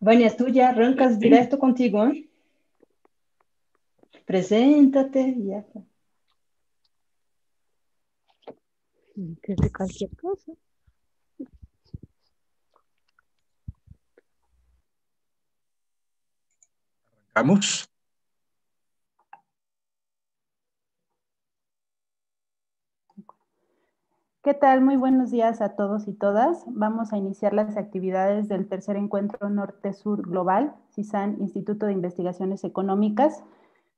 Vania, tú ya arrancas directo contigo, ¿eh? Preséntate y ya. Antes de cualquier cosa. Vamos. ¿Qué tal? Muy buenos días a todos y todas. Vamos a iniciar las actividades del tercer encuentro Norte-Sur Global, CISAN, Instituto de Investigaciones Económicas,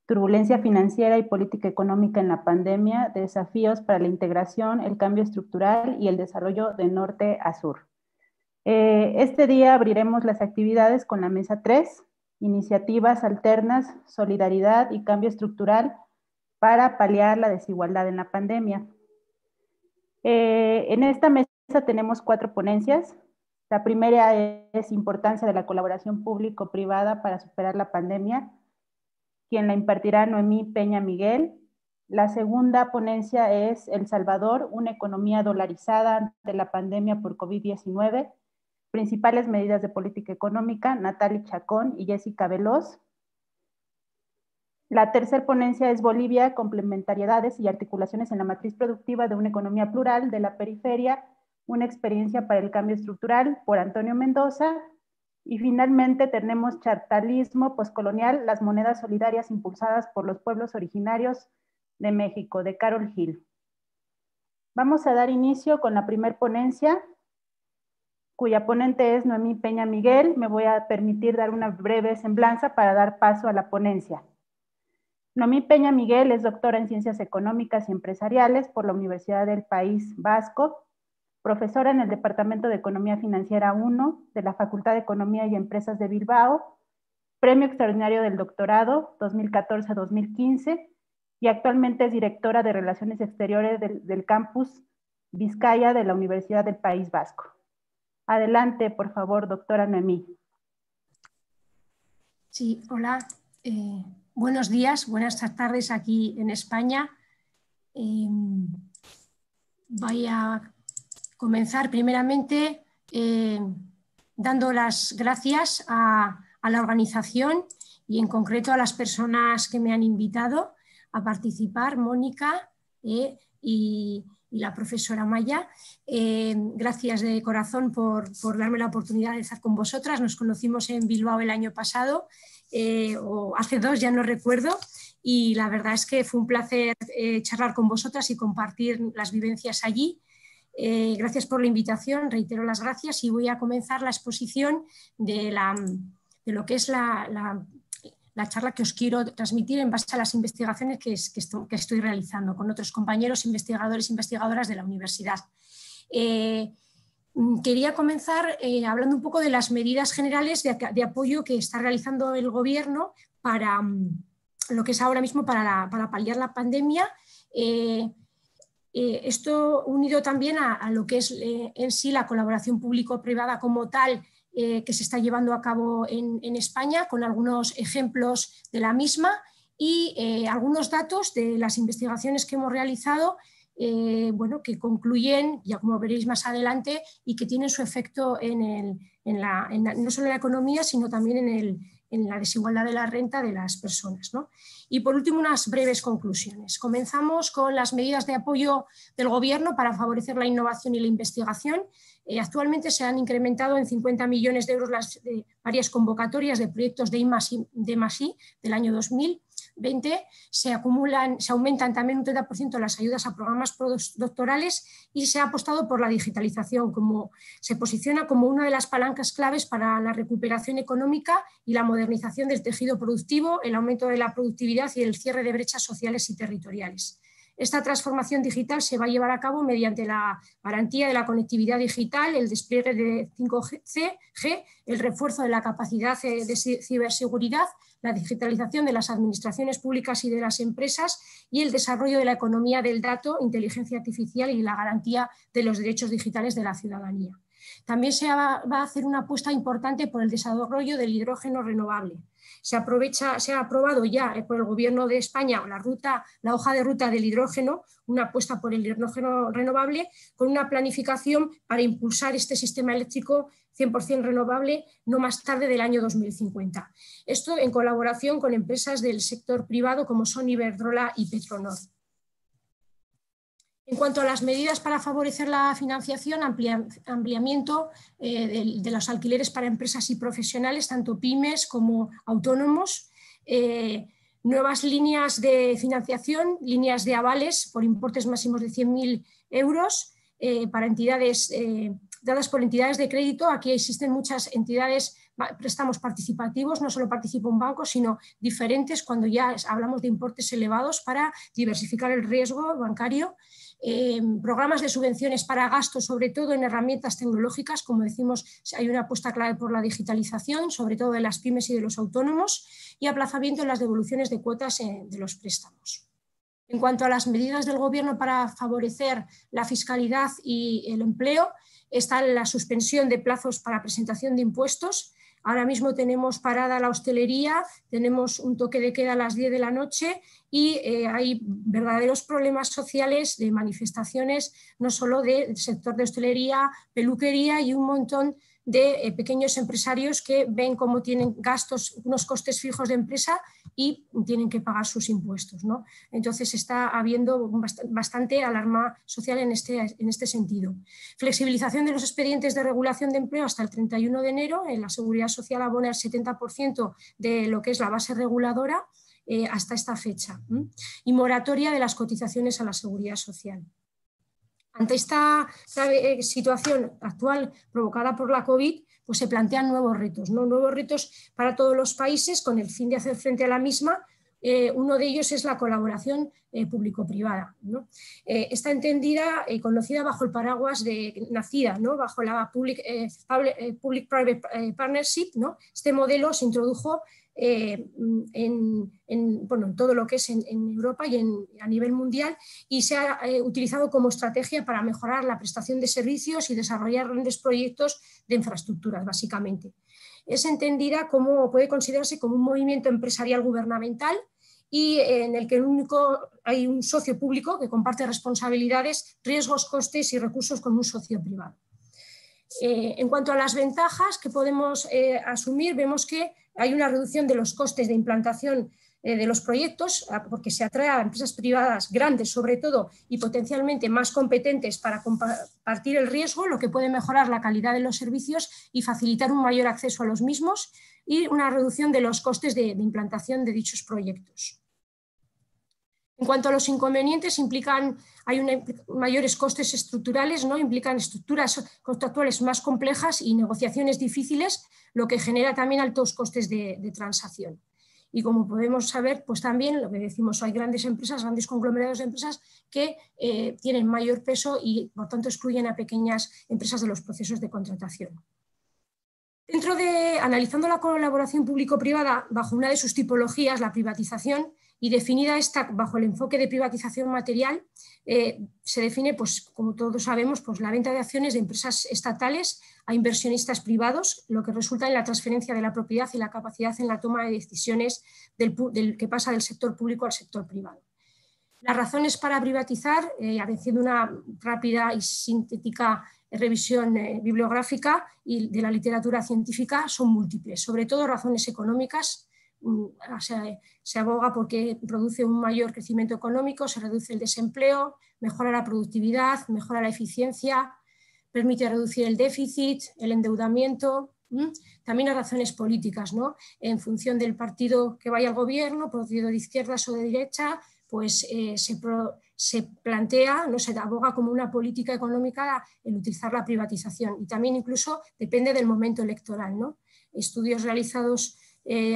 Turbulencia Financiera y Política Económica en la Pandemia, Desafíos para la Integración, el Cambio Estructural y el Desarrollo de Norte a Sur. Este día abriremos las actividades con la mesa 3, Iniciativas Alternas, Solidaridad y Cambio Estructural para paliar la desigualdad en la pandemia. En esta mesa tenemos 4 ponencias. La primera es Importancia de la colaboración público-privada para superar la pandemia, quien la impartirá Noemí Peña Miguel. La segunda ponencia es El Salvador, una economía dolarizada ante la pandemia por COVID-19, principales medidas de política económica, Natalie Chacón y Jessica Veloz. La tercera ponencia es Bolivia, complementariedades y articulaciones en la matriz productiva de una economía plural de la periferia, una experiencia para el cambio estructural, por Antonio Mendoza. Y finalmente tenemos Chartalismo postcolonial, las monedas solidarias impulsadas por los pueblos originarios de México, de Carol Hill. Vamos a dar inicio con la primera ponencia, cuya ponente es Noemí Peña Miguel. Me voy a permitir dar una breve semblanza para dar paso a la ponencia. Noemí Peña Miguel es doctora en Ciencias Económicas y Empresariales por la Universidad del País Vasco, profesora en el Departamento de Economía Financiera 1 de la Facultad de Economía y Empresas de Bilbao, Premio Extraordinario del Doctorado 2014-2015 y actualmente es directora de Relaciones Exteriores del Campus Vizcaya de la Universidad del País Vasco. Adelante, por favor, doctora Noemí. Sí, hola. Buenos días, buenas tardes aquí en España. Voy a comenzar primeramente dando las gracias a la organización y en concreto a las personas que me han invitado a participar, Mónica y la profesora Maya. Gracias de corazón por darme la oportunidad de estar con vosotras. Nos conocimos en Bilbao el año pasado, o hace 2, ya no recuerdo, y la verdad es que fue un placer charlar con vosotras y compartir las vivencias allí. Gracias por la invitación, reitero las gracias y voy a comenzar la exposición de lo que es la charla que os quiero transmitir en base a las investigaciones que estoy realizando con otros compañeros investigadores e investigadoras de la universidad. Quería comenzar hablando un poco de las medidas generales de apoyo que está realizando el Gobierno para lo que es ahora mismo para paliar la pandemia. Esto unido también a lo que es en sí la colaboración público-privada como tal, que se está llevando a cabo en España, con algunos ejemplos de la misma y algunos datos de las investigaciones que hemos realizado, bueno, que concluyen, ya como veréis más adelante, y que tienen su efecto no solo en la economía, sino también en la desigualdad de la renta de las personas, ¿no? Y por último, unas breves conclusiones. Comenzamos con las medidas de apoyo del Gobierno para favorecer la innovación y la investigación. Actualmente se han incrementado en 50 millones de euros varias convocatorias de proyectos de I+I del año 2020. Se aumentan también un 30% las ayudas a programas postdoctorales y se ha apostado por la digitalización, se posiciona como una de las palancas claves para la recuperación económica y la modernización del tejido productivo, el aumento de la productividad y el cierre de brechas sociales y territoriales. Esta transformación digital se va a llevar a cabo mediante la garantía de la conectividad digital, el despliegue de 5G, el refuerzo de la capacidad de ciberseguridad, la digitalización de las administraciones públicas y de las empresas y el desarrollo de la economía del dato, inteligencia artificial y la garantía de los derechos digitales de la ciudadanía. también se va a hacer una apuesta importante por el desarrollo del hidrógeno renovable. Se ha aprobado ya por el Gobierno de España la hoja de ruta del hidrógeno, una apuesta por el hidrógeno renovable, con una planificación para impulsar este sistema eléctrico 100% renovable no más tarde del año 2050. Esto en colaboración con empresas del sector privado como son Iberdrola y Petronor. En cuanto a las medidas para favorecer la financiación, ampliamiento de los alquileres para empresas y profesionales, tanto pymes como autónomos, nuevas líneas de financiación, líneas de avales por importes máximos de 100.000 euros para entidades dadas por entidades de crédito. Aquí existen muchas entidades, préstamos participativos, no solo participa un banco, sino diferentes cuando ya hablamos de importes elevados para diversificar el riesgo bancario. Programas de subvenciones para gastos, sobre todo en herramientas tecnológicas, como decimos, hay una apuesta clave por la digitalización, sobre todo de las pymes y de los autónomos, y aplazamiento en las devoluciones de cuotas de los préstamos. En cuanto a las medidas del Gobierno para favorecer la fiscalidad y el empleo, está la suspensión de plazos para presentación de impuestos. Ahora mismo tenemos parada la hostelería, tenemos un toque de queda a las 10 de la noche y hay verdaderos problemas sociales de manifestaciones, no solo del sector de hostelería, peluquería y un montón de pequeños empresarios que ven cómo tienen gastos, unos costes fijos de empresa y tienen que pagar sus impuestos, ¿no? Entonces está habiendo bastante alarma social en este sentido. Flexibilización de los expedientes de regulación de empleo hasta el 31 de enero. En la Seguridad Social abona el 70% de lo que es la base reguladora hasta esta fecha. Y moratoria de las cotizaciones a la Seguridad Social. Ante esta situación actual provocada por la COVID, pues se plantean nuevos retos, ¿no? Nuevos retos para todos los países con el fin de hacer frente a la misma. Uno de ellos es la colaboración público-privada, ¿no? Está entendida y conocida bajo el paraguas nacida, ¿no? Bajo la Public-Private Partnership, ¿no? Este modelo se introdujo en todo lo que es en Europa y a nivel mundial, y se ha utilizado como estrategia para mejorar la prestación de servicios y desarrollar grandes proyectos de infraestructuras, básicamente. Es entendida como, puede considerarse como un movimiento empresarial gubernamental y en el que hay un socio público que comparte responsabilidades, riesgos, costes y recursos con un socio privado. En cuanto a las ventajas que podemos asumir, vemos que hay una reducción de los costes de implantación de los proyectos, porque se atrae a empresas privadas grandes sobre todo y potencialmente más competentes para compartir el riesgo, lo que puede mejorar la calidad de los servicios y facilitar un mayor acceso a los mismos, y una reducción de los costes de implantación de dichos proyectos. En cuanto a los inconvenientes, hay mayores costes estructurales, ¿no? Implican estructuras contractuales más complejas y negociaciones difíciles, lo que genera también altos costes de transacción. Y como podemos saber, pues también lo que decimos, hay grandes empresas, grandes conglomerados de empresas que tienen mayor peso y por tanto excluyen a pequeñas empresas de los procesos de contratación. Analizando la colaboración público-privada bajo una de sus tipologías, la privatización, y definida esta bajo el enfoque de privatización material, se define, pues, como todos sabemos, pues, la venta de acciones de empresas estatales a inversionistas privados, lo que resulta en la transferencia de la propiedad y la capacidad en la toma de decisiones que pasa del sector público al sector privado. Las razones para privatizar, haciendo una rápida y sintética revisión bibliográfica y de la literatura científica, son múltiples, sobre todo razones económicas. Se aboga porque produce un mayor crecimiento económico, se reduce el desempleo, mejora la productividad, mejora la eficiencia, permite reducir el déficit, el endeudamiento. También hay razones políticas, ¿no? En función del partido que vaya al gobierno, partido de izquierdas o de derecha, pues se plantea, no se aboga como una política económica el utilizar la privatización, y también incluso depende del momento electoral, ¿no? Estudios realizados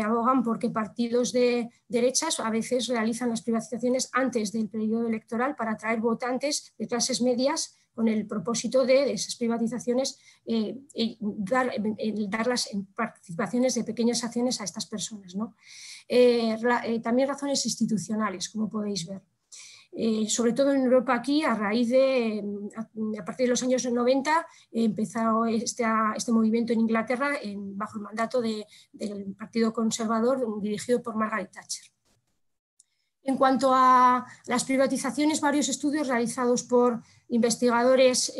abogan porque partidos de derechas a veces realizan las privatizaciones antes del periodo electoral para atraer votantes de clases medias con el propósito de esas privatizaciones darlas en participaciones de pequeñas acciones a estas personas, ¿no? También razones institucionales, como podéis ver. sobre todo en Europa aquí, a partir de los años 90, empezó este movimiento en Inglaterra bajo el mandato del Partido Conservador dirigido por Margaret Thatcher. En cuanto a las privatizaciones, varios estudios realizados por investigadores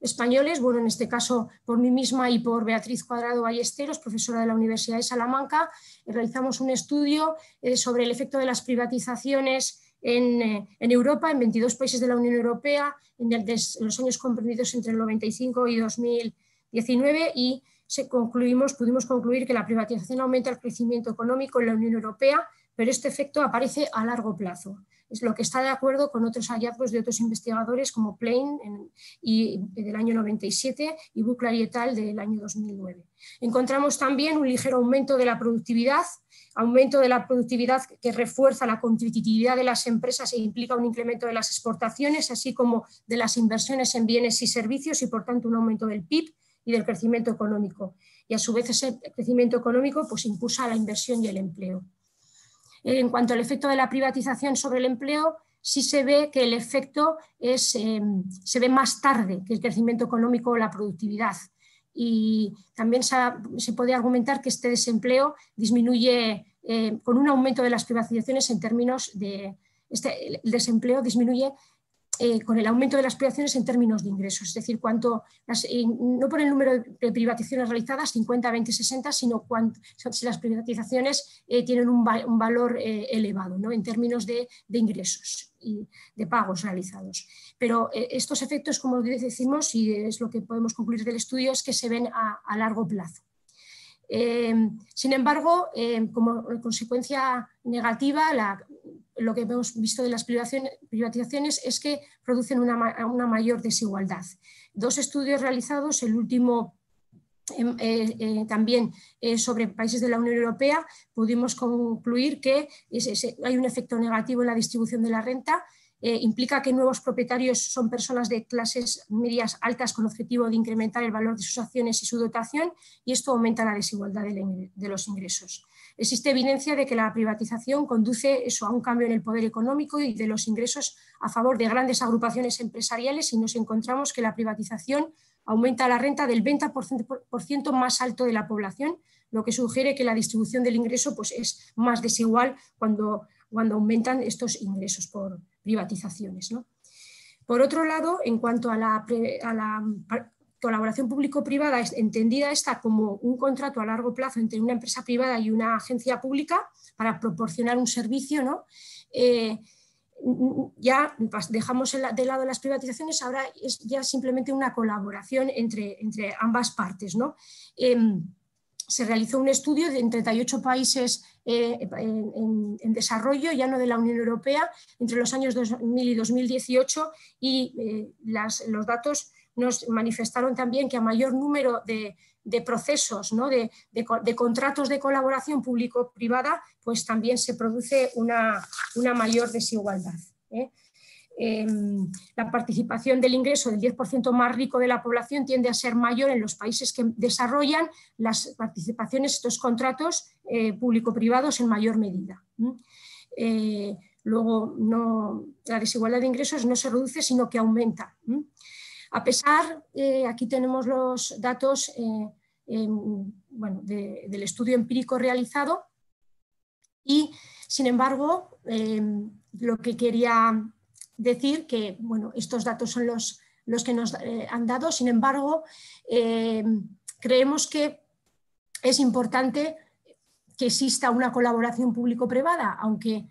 españoles, bueno, en este caso por mí misma y por Beatriz Cuadrado Ballesteros, profesora de la Universidad de Salamanca, realizamos un estudio sobre el efecto de las privatizaciones en Europa, en 22 países de la Unión Europea, en los años comprendidos entre el 95 y 2019, y pudimos concluir que la privatización aumenta el crecimiento económico en la Unión Europea, pero este efecto aparece a largo plazo. Es lo que está de acuerdo con otros hallazgos de otros investigadores como Plain del año 97 y Buchler y et al. Del año 2009. Encontramos también un ligero aumento de la productividad que refuerza la competitividad de las empresas e implica un incremento de las exportaciones, así como de las inversiones en bienes y servicios y, por tanto, un aumento del PIB y del crecimiento económico. Y, a su vez, ese crecimiento económico pues, impulsa la inversión y el empleo. En cuanto al efecto de la privatización sobre el empleo, sí se ve que el efecto se ve más tarde que el crecimiento económico o la productividad. Y también se puede argumentar que este desempleo disminuye con un aumento de las privatizaciones en términos de... el desempleo disminuye con el aumento de las privatizaciones en términos de ingresos, es decir, no por el número de privatizaciones realizadas, 50, 20, 60, sino si las privatizaciones tienen un valor elevado, ¿no? En términos de ingresos y de pagos realizados. Pero estos efectos, como decimos, y es lo que podemos concluir del estudio, es que se ven a largo plazo. Sin embargo, como consecuencia negativa, lo que hemos visto de las privatizaciones es que producen una mayor desigualdad. Dos estudios realizados, el último también sobre países de la Unión Europea, pudimos concluir que hay un efecto negativo en la distribución de la renta. Implica que nuevos propietarios son personas de clases medias altas con objetivo de incrementar el valor de sus acciones y su dotación, y esto aumenta la desigualdad de los ingresos. Existe evidencia de que la privatización conduce a un cambio en el poder económico y de los ingresos a favor de grandes agrupaciones empresariales, y nos encontramos que la privatización aumenta la renta del 20% más alto de la población, lo que sugiere que la distribución del ingreso pues, es más desigual cuando aumentan estos ingresos por privatizaciones, ¿no? Por otro lado, en cuanto a la colaboración público-privada, entendida esta como un contrato a largo plazo entre una empresa privada y una agencia pública para proporcionar un servicio, ¿no? Ya dejamos de lado las privatizaciones, ahora es ya simplemente una colaboración entre ambas partes, ¿no? Se realizó un estudio en 38 países en desarrollo, ya no de la Unión Europea, entre los años 2000 y 2018, y los datos nos manifestaron también que a mayor número de procesos, ¿no? de contratos de colaboración público-privada, pues también se produce una mayor desigualdad. La participación del ingreso del 10% más rico de la población tiende a ser mayor en los países que desarrollan las participaciones, estos contratos público-privados en mayor medida. Luego, la desigualdad de ingresos no se reduce, sino que aumenta. A pesar, aquí tenemos los datos del estudio empírico realizado, y sin embargo, lo que quería decir que estos datos son los que nos han dado. Sin embargo, creemos que es importante que exista una colaboración público-privada, aunque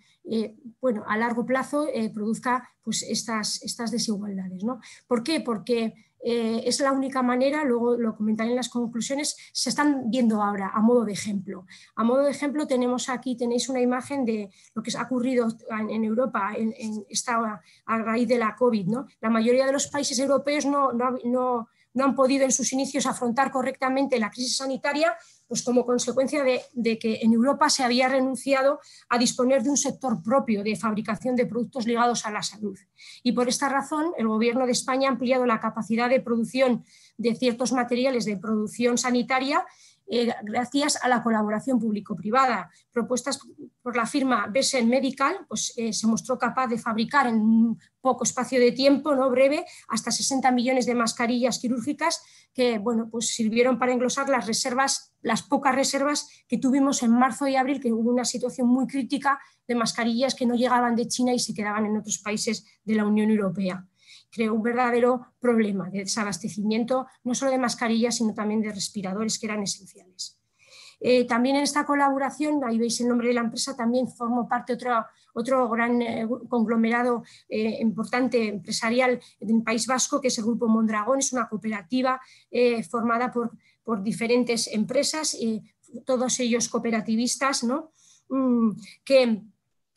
a largo plazo produzca pues, estas desigualdades, ¿no? ¿Por qué? Porque es la única manera, luego lo comentaré en las conclusiones, se están viendo ahora a modo de ejemplo. A modo de ejemplo tenéis una imagen de lo que ha ocurrido en Europa a raíz de la COVID, ¿no? La mayoría de los países europeos no han podido en sus inicios afrontar correctamente la crisis sanitaria, pues como consecuencia de que en Europa se había renunciado a disponer de un sector propio de fabricación de productos ligados a la salud. Y por esta razón el Gobierno de España ha ampliado la capacidad de producción de ciertos materiales de producción sanitaria gracias a la colaboración público-privada. Propuestas por la firma Besen Medical, pues, se mostró capaz de fabricar en un poco espacio de tiempo, ¿no?, breve, hasta 60 millones de mascarillas quirúrgicas que, bueno, pues sirvieron para englosar las reservas, las pocas reservas que tuvimos en marzo y abril, que hubo una situación muy crítica de mascarillas que no llegaban de China y se quedaban en otros países de la Unión Europea. Creó un verdadero problema de desabastecimiento, no solo de mascarillas, sino también de respiradores que eran esenciales. También en esta colaboración, ahí veis el nombre de la empresa, también formó parte otro gran conglomerado importante empresarial del País Vasco, que es el Grupo Mondragón. Es una cooperativa formada por diferentes empresas, todos ellos cooperativistas, ¿no?, que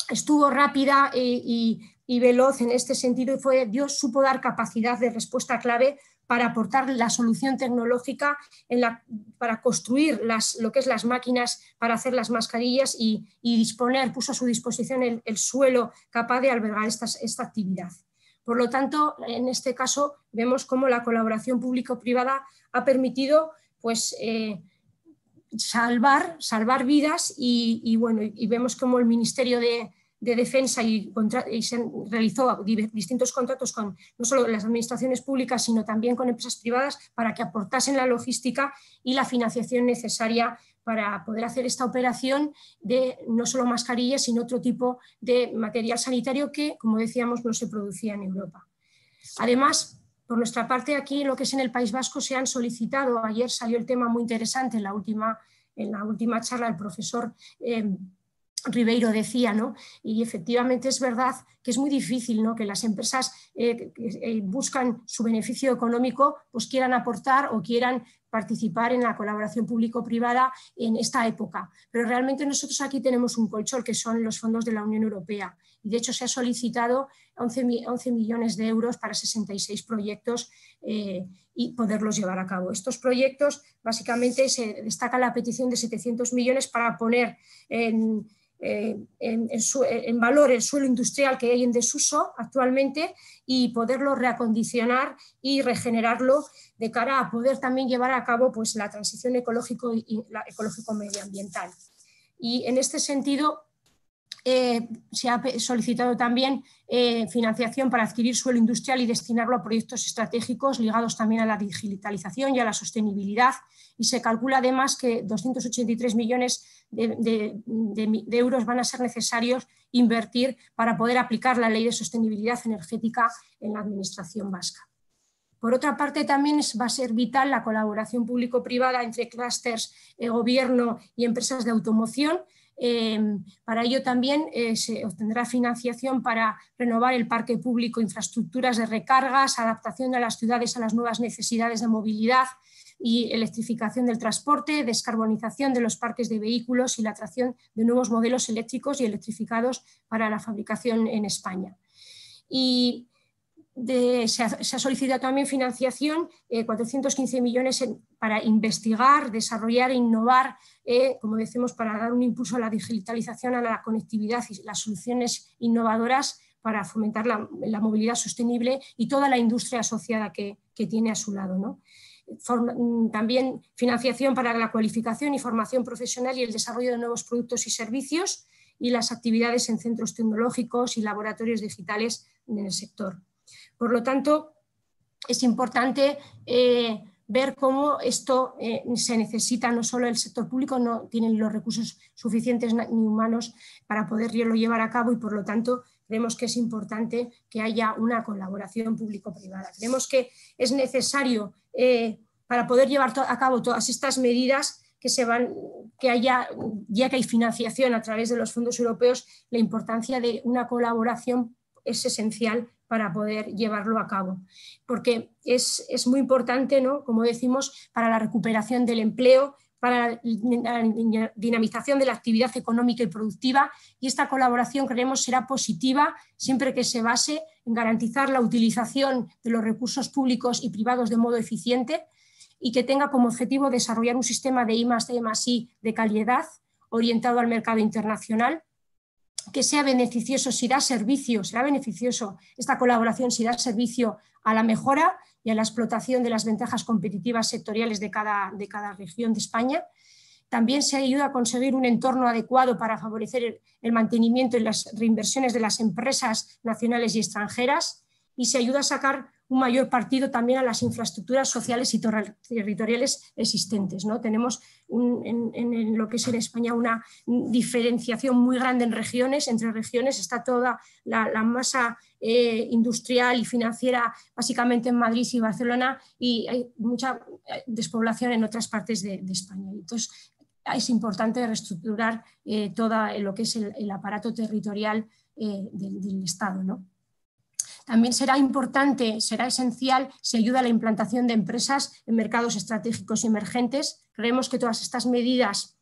estuvo rápida y veloz en este sentido y supo dar capacidad de respuesta clave para aportar la solución tecnológica para construir lo que es las máquinas para hacer las mascarillas y puso a su disposición el suelo capaz de albergar esta actividad. Por lo tanto, en este caso vemos cómo la colaboración público-privada ha permitido, pues, salvar vidas y vemos cómo el Ministerio de Defensa y se realizó distintos contratos con no solo las administraciones públicas, sino también con empresas privadas para que aportasen la logística y la financiación necesaria para poder hacer esta operación de no solo mascarillas, sino otro tipo de material sanitario que, como decíamos, no se producía en Europa. Además, por nuestra parte, aquí en lo que es en el País Vasco se han solicitado, ayer salió el tema muy interesante en la última charla, el profesor Ribeiro decía, ¿no?, y efectivamente es verdad que es muy difícil, ¿no?, que las empresas que buscan su beneficio económico pues quieran aportar o quieran participar en la colaboración público-privada en esta época. Pero realmente nosotros aquí tenemos un colchón, que son los fondos de la Unión Europea, y de hecho se ha solicitado 11 millones de euros para 66 proyectos y poderlos llevar a cabo. Estos proyectos, básicamente, se destaca la petición de 700 millones para poner en valor el suelo industrial que hay en desuso actualmente y poderlo reacondicionar y regenerarlo de cara a poder también llevar a cabo, pues, la transición ecológico-medioambiental. Y en este sentido se ha solicitado también financiación para adquirir suelo industrial y destinarlo a proyectos estratégicos ligados también a la digitalización y a la sostenibilidad, y se calcula además que 283 millones de euros van a ser necesarios invertir para poder aplicar la Ley de Sostenibilidad Energética en la Administración vasca. Por otra parte, también va a ser vital la colaboración público-privada entre clústeres, gobierno y empresas de automoción. Para ello también se obtendrá financiación para renovar el parque público, infraestructuras de recargas, adaptación de las ciudades a las nuevas necesidades de movilidad y electrificación del transporte, descarbonización de los parques de vehículos y la atracción de nuevos modelos eléctricos y electrificados para la fabricación en España. Y se ha solicitado también financiación, 415 millones para investigar, desarrollar e innovar, como decimos, para dar un impulso a la digitalización, a la conectividad y las soluciones innovadoras para fomentar la movilidad sostenible y toda la industria asociada que tiene a su lado, ¿no? También financiación para la cualificación y formación profesional y el desarrollo de nuevos productos y servicios y las actividades en centros tecnológicos y laboratorios digitales en el sector. Por lo tanto, es importante ver cómo esto se necesita. No solo el sector público no tiene los recursos suficientes ni humanos para poderlo llevar a cabo, y por lo tanto creemos que es importante que haya una colaboración público-privada. Creemos que es necesario, para poder llevar a cabo todas estas medidas, que haya, ya que hay financiación a través de los fondos europeos, la importancia de una colaboración es esencial para poder llevarlo a cabo, porque es muy importante, ¿no?, como decimos, para la recuperación del empleo, para la dinamización de la actividad económica y productiva, y esta colaboración, creemos, será positiva siempre que se base en garantizar la utilización de los recursos públicos y privados de modo eficiente y que tenga como objetivo desarrollar un sistema de I+D+I de calidad orientado al mercado internacional, que sea beneficioso, si da servicio, será beneficioso esta colaboración, si da servicio a la mejora y a la explotación de las ventajas competitivas sectoriales de cada región de España. También se ayuda a conseguir un entorno adecuado para favorecer el mantenimiento y las reinversiones de las empresas nacionales y extranjeras, y se ayuda a sacar un mayor partido también a las infraestructuras sociales y territoriales existentes, ¿no? Tenemos en lo que es en España una diferenciación muy grande en regiones. Entre regiones está toda la masa industrial y financiera básicamente en Madrid y Barcelona, y hay mucha despoblación en otras partes de España. Entonces es importante reestructurar todo lo que es el aparato territorial del Estado, ¿no? También será importante, será esencial si ayuda a la implantación de empresas en mercados estratégicos y emergentes. Creemos que todas estas medidas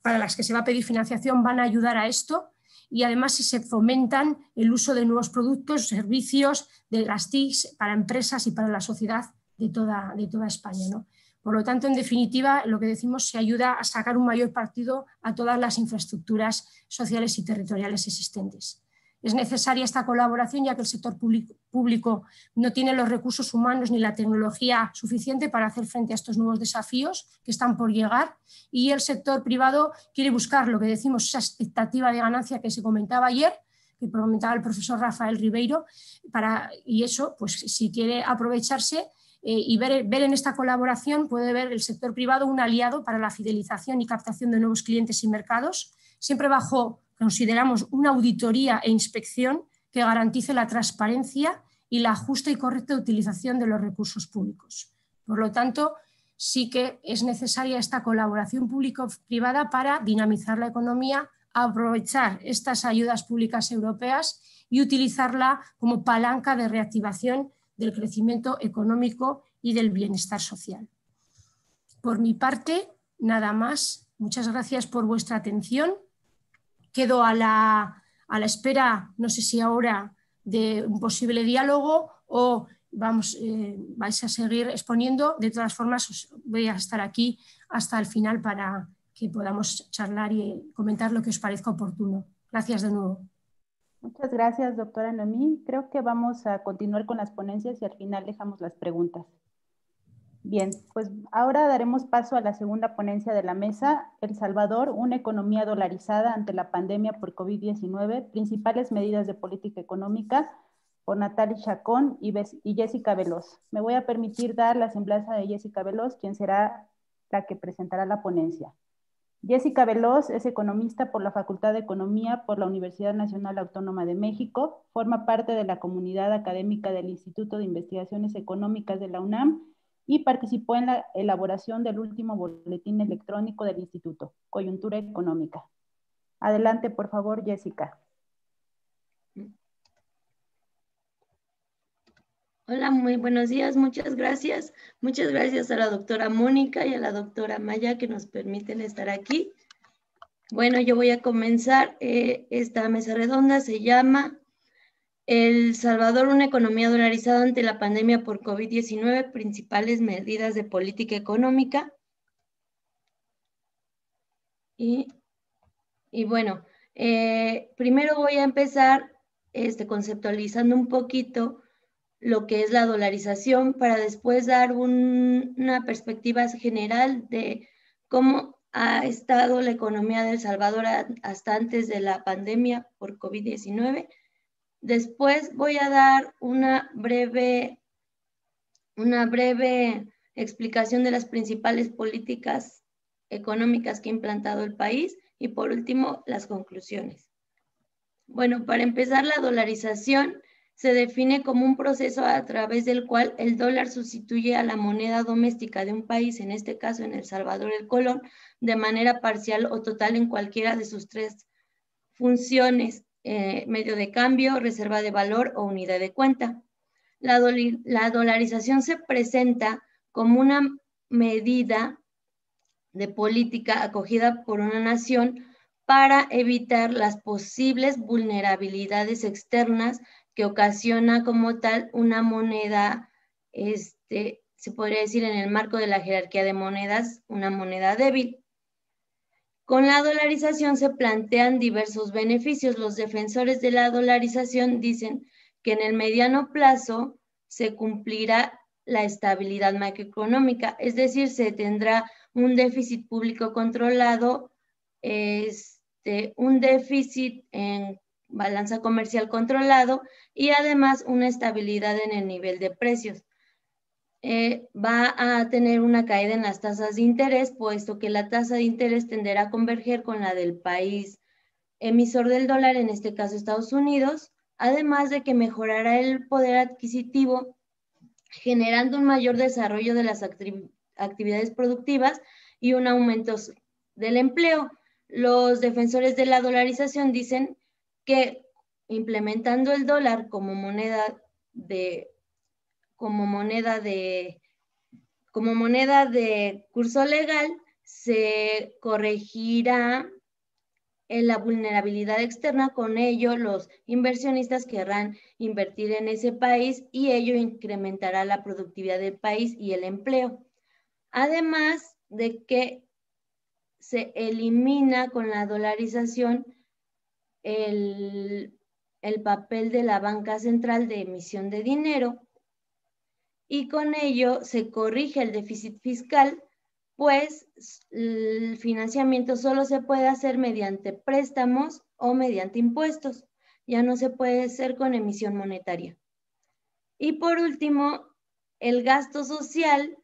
para las que se va a pedir financiación van a ayudar a esto, y además si se fomentan el uso de nuevos productos, servicios de las TICs para empresas y para la sociedad de toda España, ¿no? Por lo tanto, en definitiva, lo que decimos, se ayuda a sacar un mayor partido a todas las infraestructuras sociales y territoriales existentes. Es necesaria esta colaboración, ya que el sector público no tiene los recursos humanos ni la tecnología suficiente para hacer frente a estos nuevos desafíos que están por llegar, y el sector privado quiere buscar, lo que decimos, esa expectativa de ganancia que se comentaba ayer, que comentaba el profesor Rafael Ribeiro, y eso, pues si quiere aprovecharse y ver en esta colaboración, puede ver el sector privado un aliado para la fidelización y captación de nuevos clientes y mercados, siempre bajo, consideramos, una auditoría e inspección que garantice la transparencia y la justa y correcta utilización de los recursos públicos. Por lo tanto, sí que es necesaria esta colaboración público-privada para dinamizar la economía, aprovechar estas ayudas públicas europeas y utilizarla como palanca de reactivación del crecimiento económico y del bienestar social. Por mi parte, nada más. Muchas gracias por vuestra atención. Quedo a la espera, no sé si ahora, de un posible diálogo o vais a seguir exponiendo. De todas formas, voy a estar aquí hasta el final para que podamos charlar y comentar lo que os parezca oportuno. Gracias de nuevo. Muchas gracias, doctora Noemí. Creo que vamos a continuar con las ponencias y al final dejamos las preguntas. Bien, pues ahora daremos paso a la segunda ponencia de la mesa, El Salvador, una economía dolarizada ante la pandemia por COVID-19, principales medidas de política económica, por Natalia Chacón y Jessica Veloz. Me voy a permitir dar la semblanza de Jessica Veloz, quien será la que presentará la ponencia. Jessica Veloz es economista por la Facultad de Economía por la Universidad Nacional Autónoma de México, forma parte de la comunidad académica del Instituto de Investigaciones Económicas de la UNAM y participó en la elaboración del último boletín electrónico del Instituto, Coyuntura Económica. Adelante, por favor, Jessica. Hola, muy buenos días, muchas gracias. Muchas gracias a la doctora Mónica y a la doctora Maya que nos permiten estar aquí. Bueno, yo voy a comenzar. Esta mesa redonda se llama El Salvador, una economía dolarizada ante la pandemia por COVID-19, principales medidas de política económica. Y bueno, primero voy a empezar conceptualizando un poquito lo que es la dolarización para después dar una perspectiva general de cómo ha estado la economía de El Salvador hasta antes de la pandemia por COVID-19. Después voy a dar una breve explicación de las principales políticas económicas que ha implantado el país y por último las conclusiones. Bueno, para empezar, la dolarización se define como un proceso a través del cual el dólar sustituye a la moneda doméstica de un país, en este caso en El Salvador el colón, de manera parcial o total en cualquiera de sus tres funciones, medio de cambio, reserva de valor o unidad de cuenta. La dolarización se presenta como una medida de política acogida por una nación para evitar las posibles vulnerabilidades externas que ocasiona como tal una moneda, se podría decir en el marco de la jerarquía de monedas, una moneda débil. Con la dolarización se plantean diversos beneficios. Los defensores de la dolarización dicen que en el mediano plazo se cumplirá la estabilidad macroeconómica, es decir, se tendrá un déficit público controlado, un déficit en balanza comercial controlado y además una estabilidad en el nivel de precios. Va a tener una caída en las tasas de interés, puesto que la tasa de interés tenderá a converger con la del país emisor del dólar, en este caso Estados Unidos, además de que mejorará el poder adquisitivo, generando un mayor desarrollo de las actividades productivas y un aumento del empleo. Los defensores de la dolarización dicen que implementando el dólar como moneda de curso legal, se corregirá en la vulnerabilidad externa. Con ello, los inversionistas querrán invertir en ese país y ello incrementará la productividad del país y el empleo. Además de que se elimina con la dolarización el papel de la banca central de emisión de dinero, y con ello se corrige el déficit fiscal, pues el financiamiento solo se puede hacer mediante préstamos o mediante impuestos, ya no se puede hacer con emisión monetaria. Y por último, el gasto social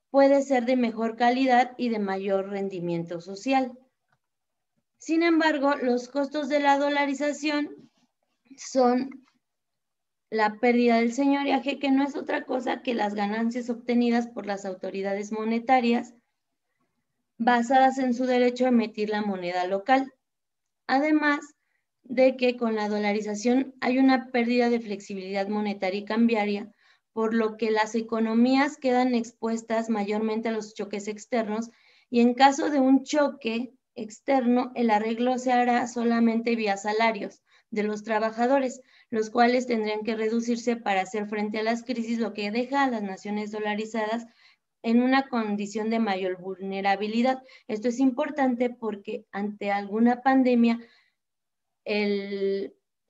puede ser de mejor calidad y de mayor rendimiento social. Sin embargo, los costos de la dolarización son la pérdida del señoreaje, que no es otra cosa que las ganancias obtenidas por las autoridades monetarias basadas en su derecho a emitir la moneda local. Además de que con la dolarización hay una pérdida de flexibilidad monetaria y cambiaria, por lo que las economías quedan expuestas mayormente a los choques externos, y en caso de un choque externo, el arreglo se hará solamente vía salarios de los trabajadores, los cuales tendrían que reducirse para hacer frente a las crisis, lo que deja a las naciones dolarizadas en una condición de mayor vulnerabilidad. Esto es importante porque ante alguna pandemia,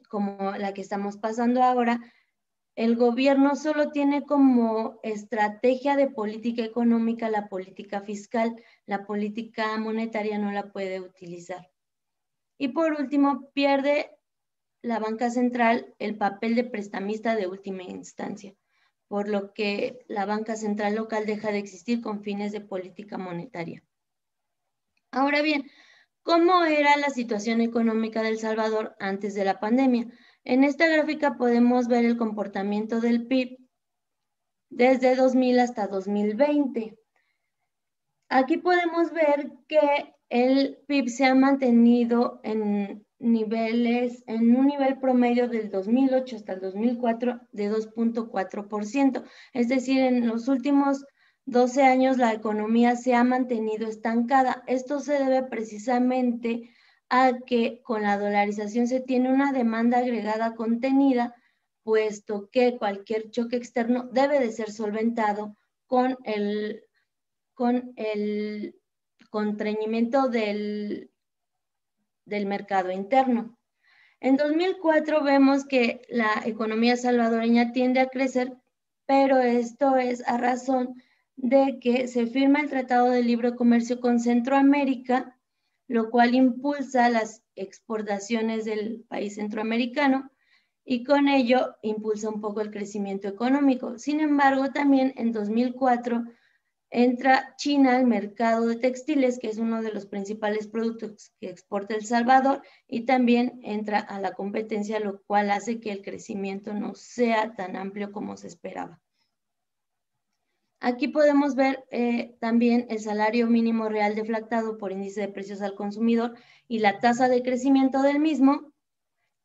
como la que estamos pasando ahora, el gobierno solo tiene como estrategia de política económica la política fiscal, la política monetaria no la puede utilizar. Y por último, pierde la banca central el papel de prestamista de última instancia, por lo que la banca central local deja de existir con fines de política monetaria. Ahora bien, ¿cómo era la situación económica de El Salvador antes de la pandemia? En esta gráfica podemos ver el comportamiento del PIB desde 2000 hasta 2020. Aquí podemos ver que el PIB se ha mantenido en un nivel promedio del 2008 hasta el 2004 de 2.4%. Es decir, en los últimos 12 años la economía se ha mantenido estancada. Esto se debe precisamente a que con la dolarización se tiene una demanda agregada contenida, puesto que cualquier choque externo debe de ser solventado con el contrañimiento del mercado interno. En 2004 vemos que la economía salvadoreña tiende a crecer, pero esto es a razón de que se firma el Tratado de Libre Comercio con Centroamérica, lo cual impulsa las exportaciones del país centroamericano y con ello impulsa un poco el crecimiento económico. Sin embargo, también en 2004 entra China al mercado de textiles, que es uno de los principales productos que exporta El Salvador, y también entra a la competencia, lo cual hace que el crecimiento no sea tan amplio como se esperaba. Aquí podemos ver también el salario mínimo real deflactado por índice de precios al consumidor y la tasa de crecimiento del mismo,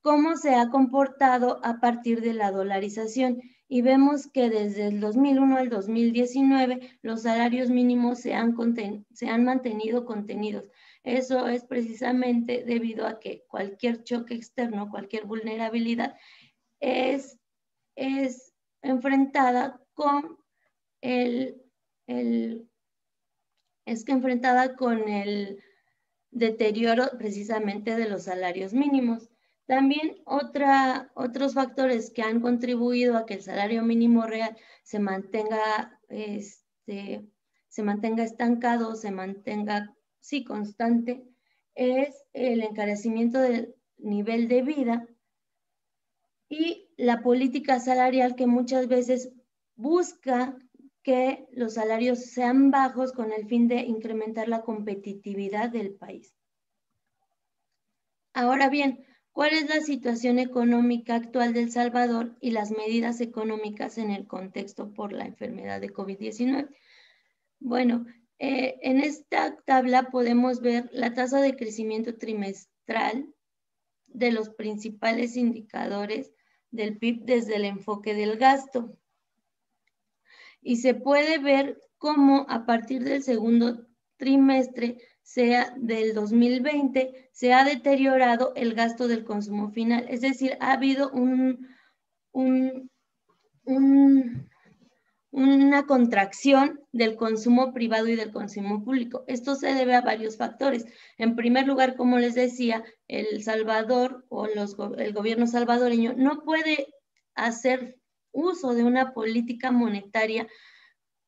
cómo se ha comportado a partir de la dolarización. Y vemos que desde el 2001 al 2019 los salarios mínimos se han mantenido contenidos. Eso es precisamente debido a que cualquier choque externo, cualquier vulnerabilidad es enfrentada con deterioro precisamente de los salarios mínimos. También otros factores que han contribuido a que el salario mínimo real se mantenga estancado, se mantenga, sí, constante, es el encarecimiento del nivel de vida y la política salarial que muchas veces busca que los salarios sean bajos con el fin de incrementar la competitividad del país. Ahora bien, ¿cuál es la situación económica actual de El Salvador y las medidas económicas en el contexto por la enfermedad de COVID-19? Bueno, en esta tabla podemos ver la tasa de crecimiento trimestral de los principales indicadores del PIB desde el enfoque del gasto. Y se puede ver cómo a partir del segundo trimestre del 2020 se ha deteriorado el gasto del consumo final. Es decir, ha habido una contracción del consumo privado y del consumo público. Esto se debe a varios factores. En primer lugar, como les decía, El Salvador o el gobierno salvadoreño no puede hacer uso de una política monetaria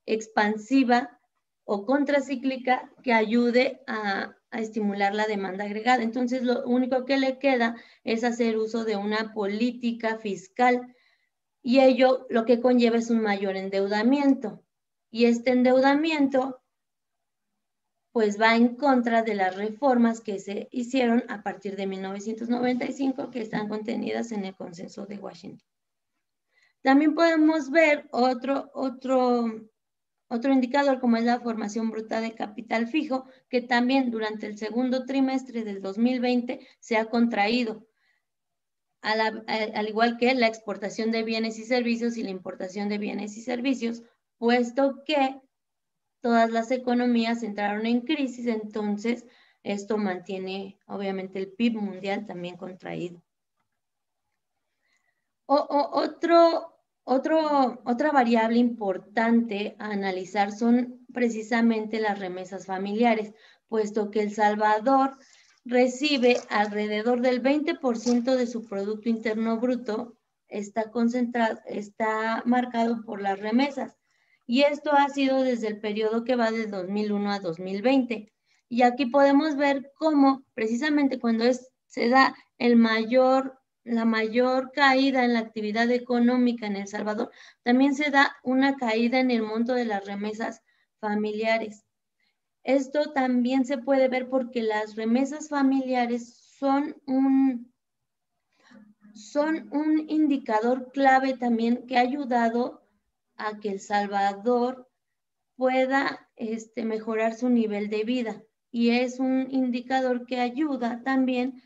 expansiva o contracíclica que ayude a estimular la demanda agregada. Entonces, lo único que le queda es hacer uso de una política fiscal y ello lo que conlleva es un mayor endeudamiento. Y este endeudamiento pues va en contra de las reformas que se hicieron a partir de 1995 que están contenidas en el Consenso de Washington. También podemos ver otro indicador como es la formación bruta de capital fijo, que también durante el segundo trimestre del 2020 se ha contraído, al igual que la exportación de bienes y servicios y la importación de bienes y servicios, puesto que todas las economías entraron en crisis, entonces esto mantiene obviamente el PIB mundial también contraído. Otra variable importante a analizar son precisamente las remesas familiares, puesto que El Salvador recibe alrededor del 20% de su Producto Interno Bruto, está marcado por las remesas. Y esto ha sido desde el periodo que va del 2001 a 2020. Y aquí podemos ver cómo precisamente cuando se da la mayor caída en la actividad económica en El Salvador, también se da una caída en el monto de las remesas familiares. Esto también se puede ver porque las remesas familiares son un indicador clave también que ha ayudado a que El Salvador pueda mejorar su nivel de vida. Y es un indicador que ayuda también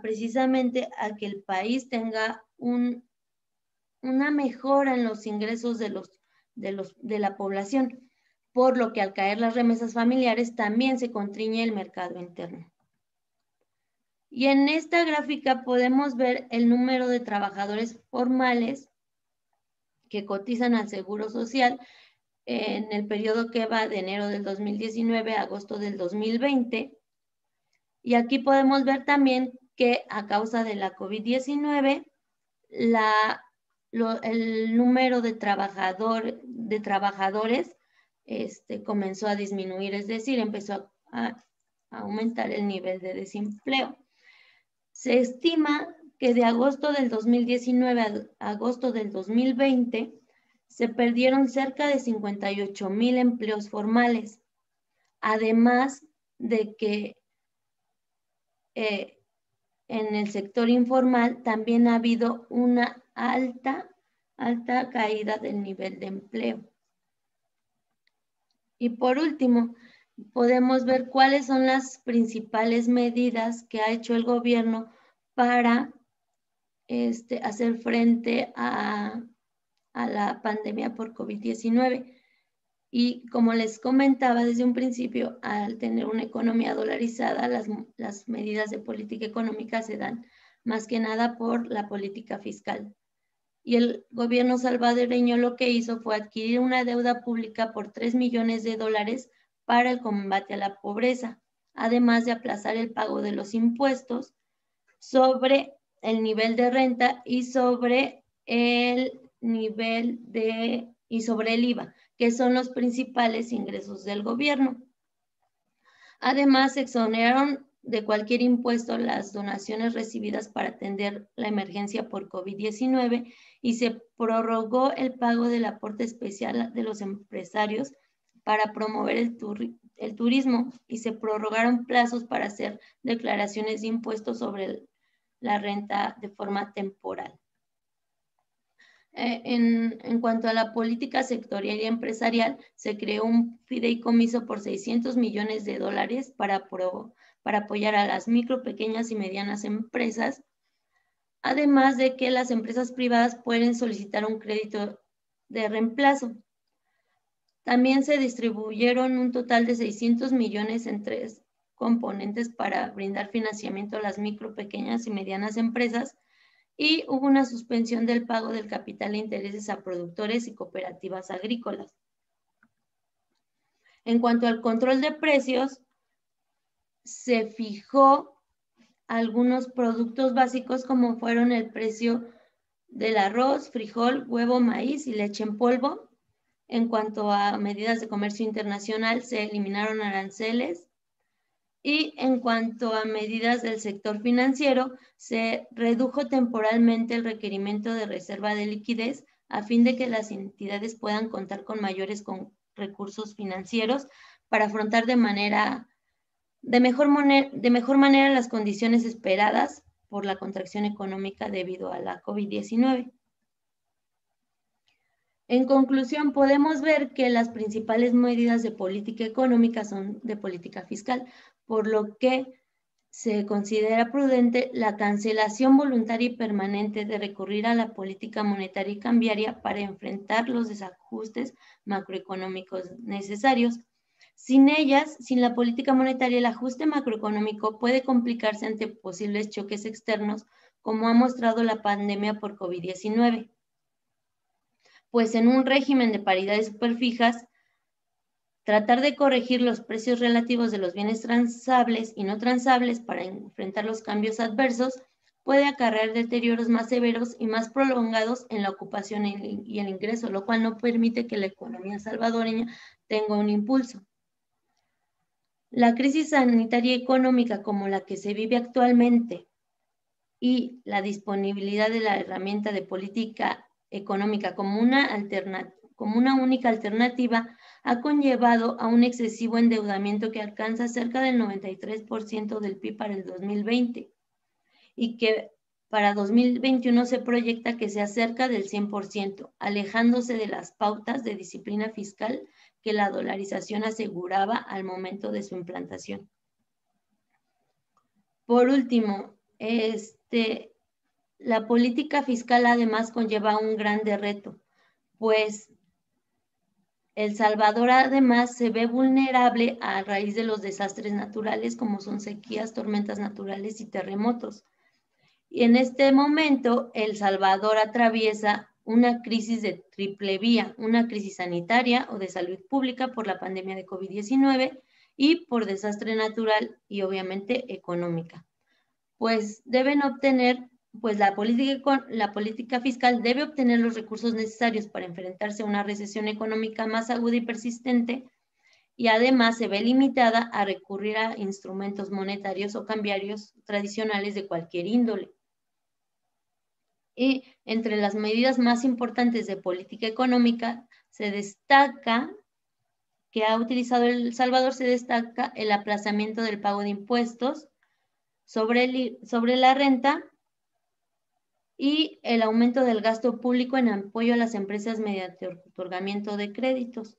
precisamente a que el país tenga una mejora en los ingresos de la población, por lo que al caer las remesas familiares también se constriñe el mercado interno. Y en esta gráfica podemos ver el número de trabajadores formales que cotizan al Seguro Social en el periodo que va de enero del 2019 a agosto del 2020. Y aquí podemos ver también que a causa de la COVID-19, el número de trabajadores comenzó a disminuir, es decir, empezó a aumentar el nivel de desempleo. Se estima que de agosto del 2019 a agosto del 2020 se perdieron cerca de 58,000 empleos formales, además de que en el sector informal también ha habido una alta caída del nivel de empleo. Y por último, podemos ver cuáles son las principales medidas que ha hecho el gobierno para hacer frente a la pandemia por COVID-19. Y como les comentaba desde un principio, al tener una economía dolarizada, las medidas de política económica se dan más que nada por la política fiscal. Y el gobierno salvadoreño lo que hizo fue adquirir una deuda pública por $3 millones para el combate a la pobreza. además de aplazar el pago de los impuestos sobre el nivel de renta y sobre el IVA, que son los principales ingresos del gobierno. Además, se exoneraron de cualquier impuesto las donaciones recibidas para atender la emergencia por COVID-19 y se prorrogó el pago del aporte especial de los empresarios para promover el turismo y se prorrogaron plazos para hacer declaraciones de impuestos sobre la renta de forma temporal. En cuanto a la política sectorial y empresarial, se creó un fideicomiso por $600 millones para apoyar a las micro, pequeñas y medianas empresas, además de que las empresas privadas pueden solicitar un crédito de reemplazo. También se distribuyeron un total de 600 millones en 3 componentes para brindar financiamiento a las micro, pequeñas y medianas empresas, y hubo una suspensión del pago del capital e intereses a productores y cooperativas agrícolas. En cuanto al control de precios, se fijó algunos productos básicos como fueron el precio del arroz, frijol, huevo, maíz y leche en polvo. En cuanto a medidas de comercio internacional, se eliminaron aranceles. Y en cuanto a medidas del sector financiero, se redujo temporalmente el requerimiento de reserva de liquidez a fin de que las entidades puedan contar con mayores recursos financieros para afrontar de mejor manera las condiciones esperadas por la contracción económica debido a la COVID-19. En conclusión, podemos ver que las principales medidas de política económica son de política fiscal, por lo que se considera prudente la cancelación voluntaria y permanente de recurrir a la política monetaria y cambiaria para enfrentar los desajustes macroeconómicos necesarios. Sin ellas, sin la política monetaria, el ajuste macroeconómico puede complicarse ante posibles choques externos, como ha mostrado la pandemia por COVID-19. Pues en un régimen de paridades superfijas, tratar de corregir los precios relativos de los bienes transables y no transables para enfrentar los cambios adversos puede acarrear deterioros más severos y más prolongados en la ocupación y el ingreso, lo cual no permite que la economía salvadoreña tenga un impulso. La crisis sanitaria y económica como la que se vive actualmente y la disponibilidad de la herramienta de política económica como una única alternativa ha conllevado a un excesivo endeudamiento que alcanza cerca del 93% del PIB para el 2020 y que para 2021 se proyecta que sea cerca del 100%, alejándose de las pautas de disciplina fiscal que la dolarización aseguraba al momento de su implantación. Por último, la política fiscal además conlleva un grande reto, pues El Salvador además se ve vulnerable a raíz de los desastres naturales como son sequías, tormentas naturales y terremotos. Y en este momento El Salvador atraviesa una crisis de triple vía, una crisis sanitaria o de salud pública por la pandemia de COVID-19 y por desastre natural y obviamente económica. Pues la política fiscal debe obtener los recursos necesarios para enfrentarse a una recesión económica más aguda y persistente y además se ve limitada a recurrir a instrumentos monetarios o cambiarios tradicionales de cualquier índole. Y entre las medidas más importantes de política económica se destaca que ha utilizado El Salvador, se destaca el aplazamiento del pago de impuestos sobre la renta y el aumento del gasto público en apoyo a las empresas mediante otorgamiento de créditos.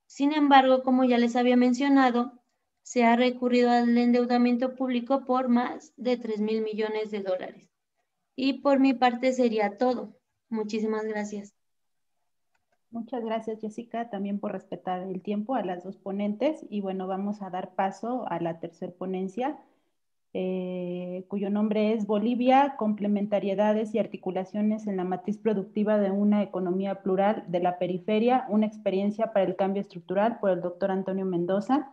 Sin embargo, como ya les había mencionado, se ha recurrido al endeudamiento público por más de $3,000 millones. Y por mi parte sería todo. Muchísimas gracias. Muchas gracias, Jessica, también por respetar el tiempo a las dos ponentes. Y bueno, vamos a dar paso a la tercera ponencia, cuyo nombre es Bolivia, complementariedades y articulaciones en la matriz productiva de una economía plural de la periferia, una experiencia para el cambio estructural, por el doctor Antonio Mendoza.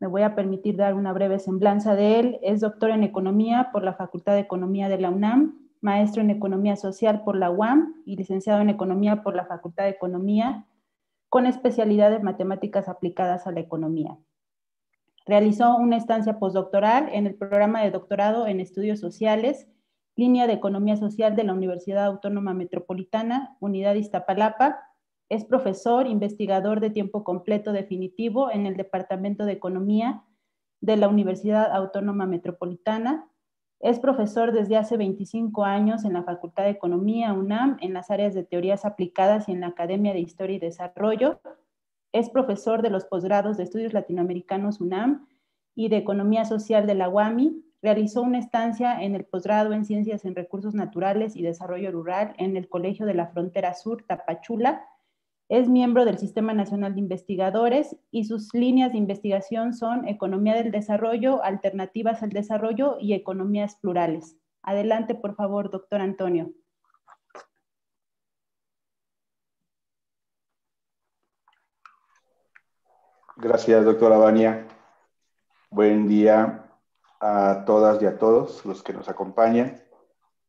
Me voy a permitir dar una breve semblanza de él. Es doctor en Economía por la Facultad de Economía de la UNAM, maestro en Economía Social por la UAM y licenciado en Economía por la Facultad de Economía, con especialidad en Matemáticas aplicadas a la economía. Realizó una estancia postdoctoral en el programa de doctorado en Estudios Sociales, línea de Economía Social de la Universidad Autónoma Metropolitana, Unidad Iztapalapa. Es profesor, investigador de tiempo completo definitivo en el Departamento de Economía de la Universidad Autónoma Metropolitana. Es profesor desde hace 25 años en la Facultad de Economía, UNAM, en las áreas de teorías aplicadas y en la Academia de Historia y Desarrollo. Es profesor de los posgrados de Estudios Latinoamericanos, UNAM, y de Economía Social de la UAMI. Realizó una estancia en el posgrado en Ciencias en Recursos Naturales y Desarrollo Rural en el Colegio de la Frontera Sur, Tapachula. Es miembro del Sistema Nacional de Investigadores y sus líneas de investigación son Economía del Desarrollo, Alternativas al Desarrollo y Economías Plurales. Adelante, por favor, doctor Antonio. Gracias, doctora Vania. Buen día a todas y a todos los que nos acompañan.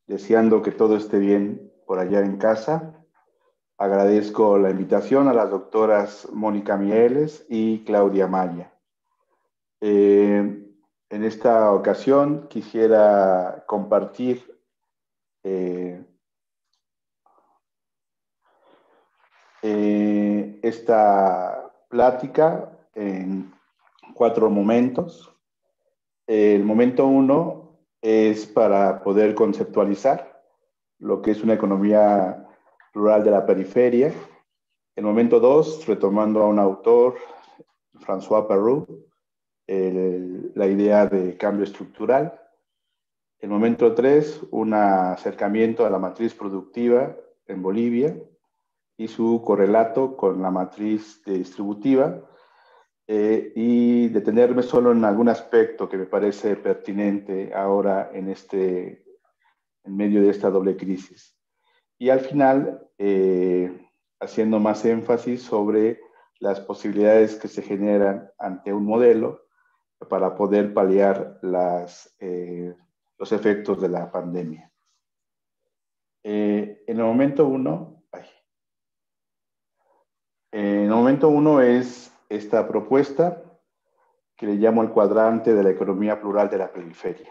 Deseando que todo esté bien por allá en casa. Agradezco la invitación a las doctoras Mónica Mieles y Claudia Maya. En esta ocasión quisiera compartir esta plática en 4 momentos. El momento 1 es para poder conceptualizar lo que es una economía plural de la periferia. El momento 2, retomando a un autor, François Perroux, la idea de cambio estructural. El momento 3, un acercamiento a la matriz productiva en Bolivia y su correlato con la matriz distributiva, y detenerme solo en algún aspecto que me parece pertinente ahora en medio de esta doble crisis. Y al final, haciendo más énfasis sobre las posibilidades que se generan ante un modelo para poder paliar los efectos de la pandemia. En el momento 1 es esta propuesta que le llamo el cuadrante de la economía plural de la periferia.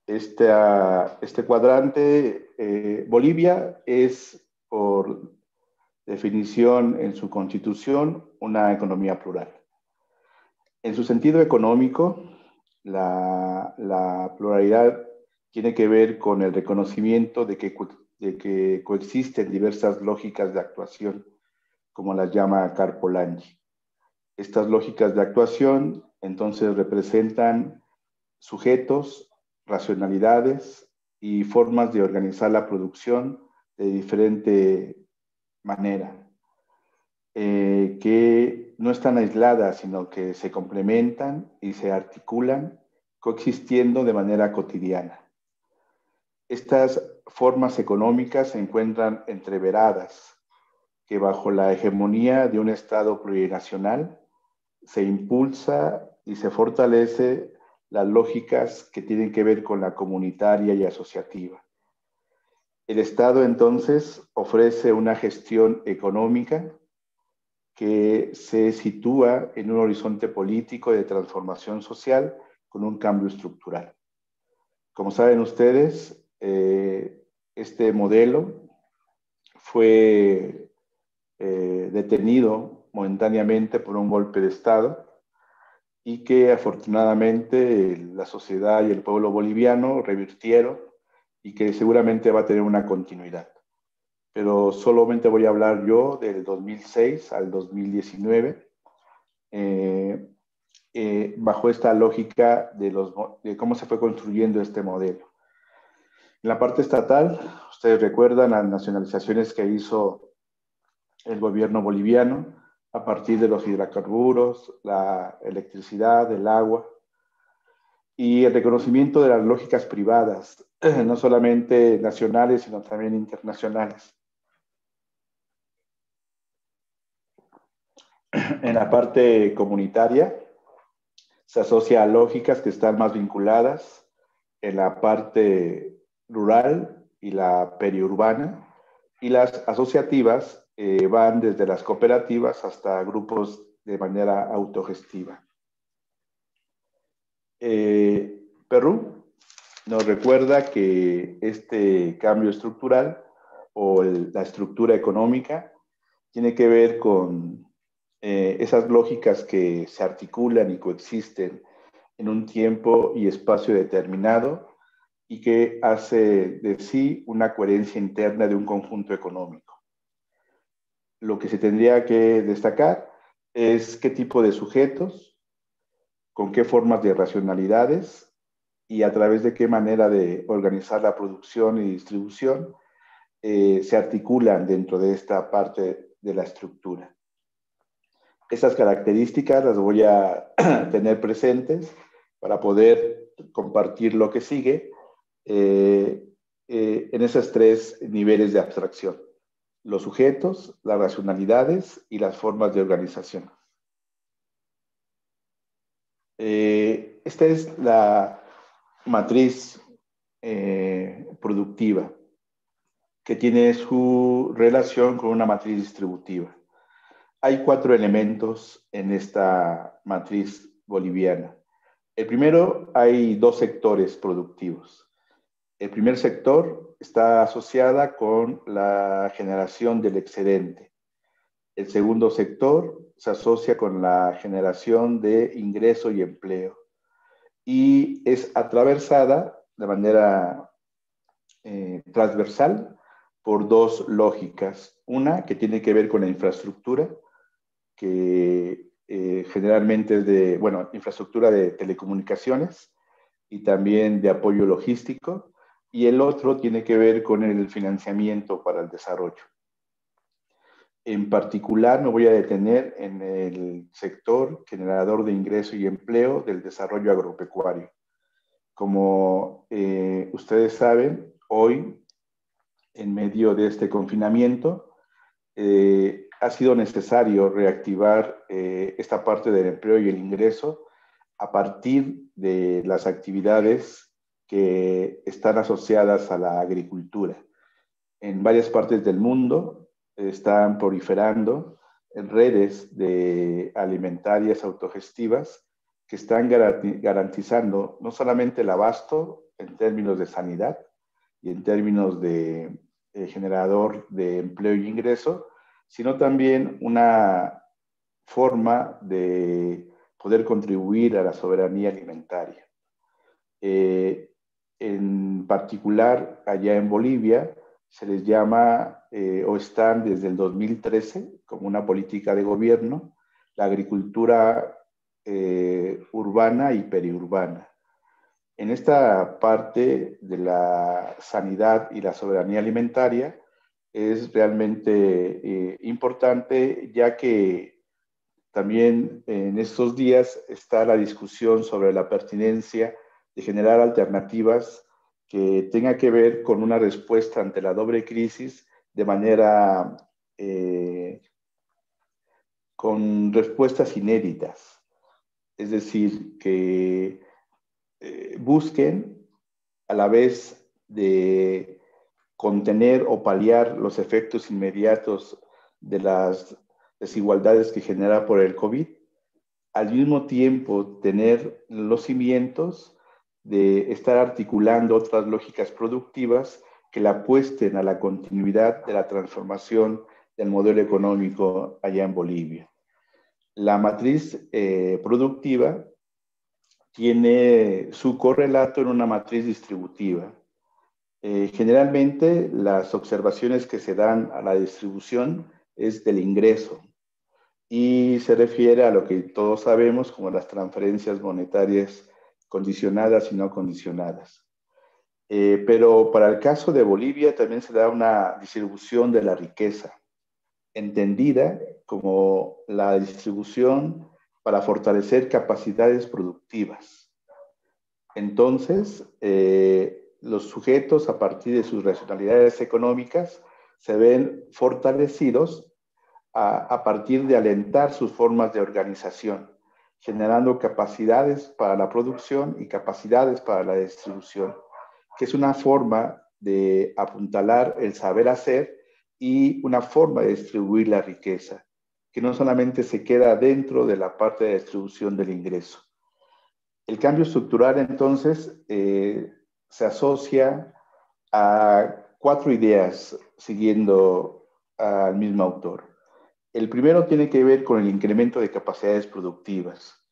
Este cuadrante, Bolivia es, por definición en su constitución, una economía plural. En su sentido económico, la pluralidad tiene que ver con el reconocimiento de que coexisten diversas lógicas de actuación, como las llama Karpolanyi. Estas lógicas de actuación, entonces, representan sujetos, racionalidades y formas de organizar la producción de diferente manera, que no están aisladas, sino que se complementan y se articulan, coexistiendo de manera cotidiana. Estas formas económicas se encuentran entreveradas, que bajo la hegemonía de un Estado plurinacional se impulsa y se fortalece las lógicas que tienen que ver con la comunitaria y asociativa. El Estado, entonces, ofrece una gestión económica que se sitúa en un horizonte político de transformación social con un cambio estructural. Como saben ustedes, este modelo fue detenido momentáneamente por un golpe de Estado y que afortunadamente la sociedad y el pueblo boliviano revirtieron y que seguramente va a tener una continuidad. Pero solamente voy a hablar yo del 2006 al 2019, bajo esta lógica de cómo se fue construyendo este modelo. En la parte estatal, ustedes recuerdan las nacionalizaciones que hizo el gobierno boliviano a partir de los hidrocarburos, la electricidad, el agua, y el reconocimiento de las lógicas privadas, no solamente nacionales, sino también internacionales. En la parte comunitaria, se asocia a lógicas que están más vinculadas en la parte rural y la periurbana, y las asociativas van desde las cooperativas hasta grupos de manera autogestiva. Perú nos recuerda que este cambio estructural o la estructura económica tiene que ver con esas lógicas que se articulan y coexisten en un tiempo y espacio determinado y que hace de sí una coherencia interna de un conjunto económico. Lo que se tendría que destacar es qué tipo de sujetos, con qué formas de racionalidades y a través de qué manera de organizar la producción y distribución se articulan dentro de esta parte de la estructura. Esas características las voy a tener presentes para poder compartir lo que sigue en esos tres niveles de abstracción: los sujetos, las racionalidades y las formas de organización. Esta es la matriz productiva, que tiene su relación con una matriz distributiva. Hay 4 elementos en esta matriz boliviana. El primero, hay 2 sectores productivos. El primer sector está asociada con la generación del excedente. El segundo sector se asocia con la generación de ingreso y empleo. Y es atravesada de manera transversal por 2 lógicas. Una que tiene que ver con la infraestructura, que generalmente es de, infraestructura de telecomunicaciones y también de apoyo logístico, y el otro tiene que ver con el financiamiento para el desarrollo. En particular me voy a detener en el sector generador de ingreso y empleo del desarrollo agropecuario. Como ustedes saben, hoy, en medio de este confinamiento, ha sido necesario reactivar esta parte del empleo y el ingreso a partir de las actividades que están asociadas a la agricultura. En varias partes del mundo están proliferando redes alimentarias autogestivas que están garantizando no solamente el abasto en términos de sanidad y en términos de generador de empleo y ingreso, sino también una forma de poder contribuir a la soberanía alimentaria. En particular, allá en Bolivia, se les llama, o están desde el 2013, como una política de gobierno, la agricultura urbana y periurbana. En esta parte de la sanidad y la soberanía alimentaria es realmente importante, ya que también en estos días está la discusión sobre la pertinencia de generar alternativas que tenga que ver con una respuesta ante la doble crisis de manera con respuestas inéditas. Es decir, que busquen a la vez de contener o paliar los efectos inmediatos de las desigualdades que genera por el COVID, al mismo tiempo tener los cimientos de estar articulando otras lógicas productivas que la apuesten a la continuidad de la transformación del modelo económico allá en Bolivia. La matriz productiva tiene su correlato en una matriz distributiva. Generalmente las observaciones que se dan a la distribución es del ingreso y se refiere a lo que todos sabemos como las transferencias monetarias condicionadas y no condicionadas. Pero para el caso de Bolivia también se da una distribución de la riqueza, entendida como la distribución para fortalecer capacidades productivas. Entonces, los sujetos, a partir de sus racionalidades económicas, se ven fortalecidos a partir de alentar sus formas de organización, generando capacidades para la producción y capacidades para la distribución, que es una forma de apuntalar el saber hacer y una forma de distribuir la riqueza, que no solamente se queda dentro de la parte de distribución del ingreso. El cambio estructural, entonces, se asocia a 4 ideas, siguiendo al mismo autor. El primero tiene que ver con el incremento de capacidades productivas.